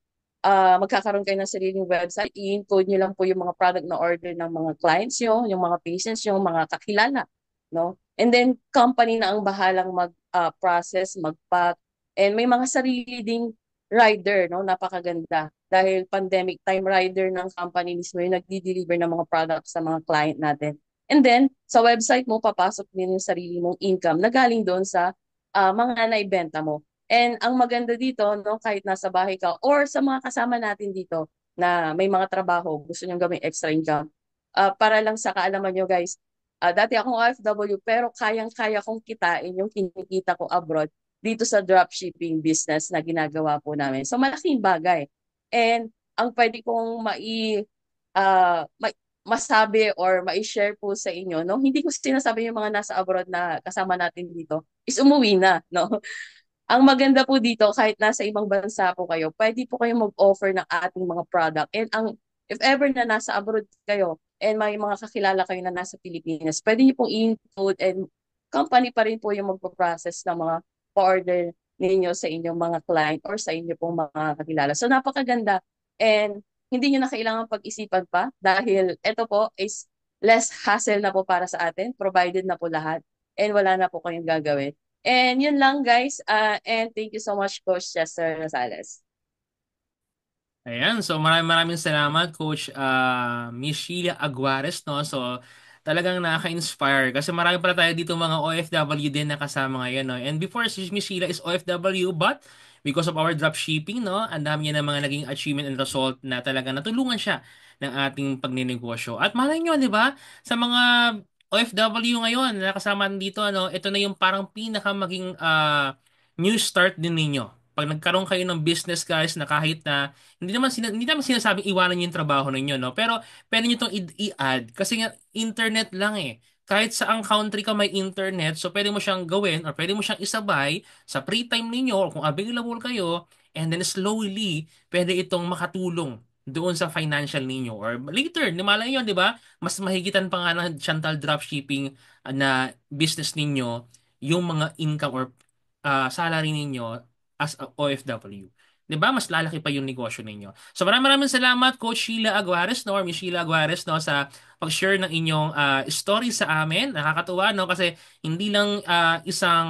magkakaroon kayo ng sariling website, i-encode nyo lang po yung mga product na order ng mga clients nyo, yung mga patients nyo, mga kakilala, no? And then, company na ang bahalang mag-process, mag-pack. And may mga sarili ding rider, no? Napakaganda. Dahil pandemic time rider ng company mismo yung nagdi-deliver ng mga products sa mga client natin. And then, sa website mo, papasok din yung sarili mong income na galing doon sa mga naibenta mo. And ang maganda dito, no, kahit nasa bahay ka or sa mga kasama natin dito na may mga trabaho, gusto nyo gawing extra income, para lang sa kaalaman nyo guys, dati akong OFW pero kayang-kaya kong kitain yung kinikita ko abroad dito sa dropshipping business na ginagawa po namin. So malaking bagay. And ang pwede kong masabi or mai-share po sa inyo, no? Hindi ko sinasabi yung mga nasa abroad na kasama natin dito is umuwi na, no? Ang maganda po dito, kahit nasa ibang bansa po kayo, pwede po kayong mag-offer ng ating mga product. And if ever na nasa abroad kayo and may mga kakilala kayo na nasa Pilipinas, pwede niyo pong i-include and company pa rin po yung magpo-process ng mga order ninyo sa inyong mga client or sa inyo pong mga kakilala. So napakaganda. And hindi nyo na kailangan pag-isipan pa dahil ito po is less hassle na po para sa atin, provided na po lahat, and wala na po kayong gagawin. And yun lang guys. And thank you so much Coach Chester Rosales. Ayan, so maraming salamat Coach Miss Sheila Aguares, no? So talagang nakaka-inspire kasi marami pala tayo dito mga OFW din na kasama ngayon, no? And before si Miss Sheila is OFW but because of our dropshipping, no? Ang dami niya ng mga naging achievement and result na talaga natulungan siya ng ating pagnenegosyo. At malay nyo, di ba? Sa mga OFW ngayon na kasama dito, ano, ito na yung parang pinaka maging new start din ninyo. Pag nagkaroon kayo ng business guys na kahit na hindi naman sinasabing iwanan niyo yung trabaho ninyo, no? Pero pwede niyo itong i-add kasi nga internet lang eh. Kahit saang country ka may internet, so pwede mo siyang gawin or pwede mo siyang isabay sa free time ninyo or kung available kayo and then slowly pwede itong makatulong doon sa financial ninyo or later, di malay nyo, di ba? Mas mahigitan pa nga ng Chantal dropshipping na business ninyo yung mga income or salary ninyo as a OFW. 'Di ba? Mas lalaki pa yung negosyo ninyo. So maraming salamat Coach Sheila Aguares, no, or Miss Sheila Aguares, no, sa pag-share ng inyong story sa amin. Nakakatuwa, no, kasi hindi lang isang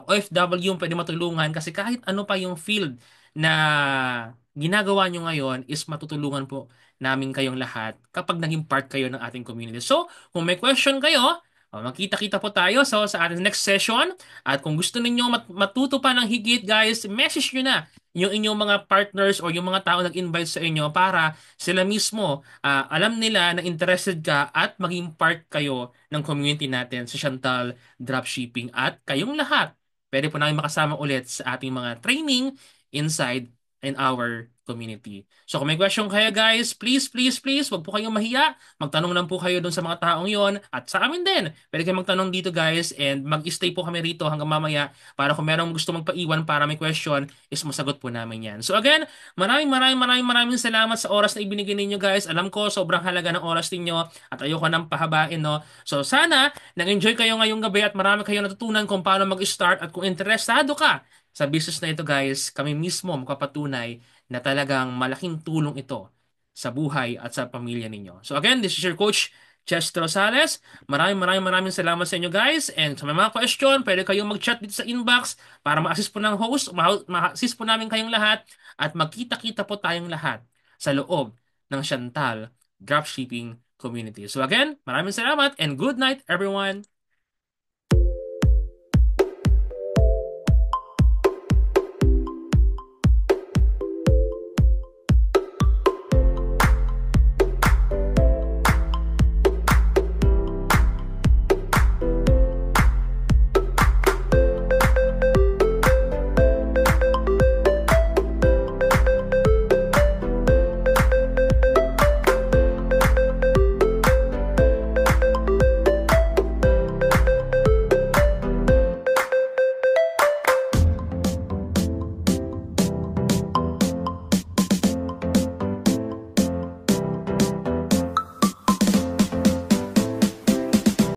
OFW yung pwede matulungan kasi kahit ano pa yung field na ginagawa nyo ngayon is matutulungan po namin kayong lahat kapag naging part kayo ng ating community. So, kung may question kayo, magkita-kita po tayo sa ating next session. At kung gusto ninyo matuto pa ng higit, guys, message nyo na yung inyong mga partners or yung mga tao nag-invite sa inyo para sila mismo alam nila na interested ka at maging part kayo ng community natin sa Chantal Dropshipping. At kayong lahat, pwede po namin makasama ulit sa ating mga training inside in our community. So kung may question kayo guys, please, please, please, wag po kayong mahiya. Magtanong lang po kayo dun sa mga taong yon at sa amin din. Pwede kayong magtanong dito guys and mag-stay po kami rito hanggang mamaya para kung merong gusto magpaiwan para may question is masagot po namin yan. So again, maraming salamat sa oras na ibinigay ninyo guys. Alam ko sobrang halaga ng oras ninyo at ayoko nang pahabain no. So sana nag-enjoy kayo ngayong gabi at marami kayong natutunan kung paano mag-start at kung interesado ka sa business na ito guys, kami mismo magpapatunay na talagang malaking tulong ito sa buhay at sa pamilya ninyo. So again, this is your coach, Chester Rosales. Maraming salamat sa inyo guys. And sa may mga question, pwede kayong mag-chat dito sa inbox para ma-assist po ng host, ma-assist po namin kayong lahat at magkita-kita po tayong lahat sa loob ng Chantal Dropshipping Community. So again, maraming salamat and good night everyone!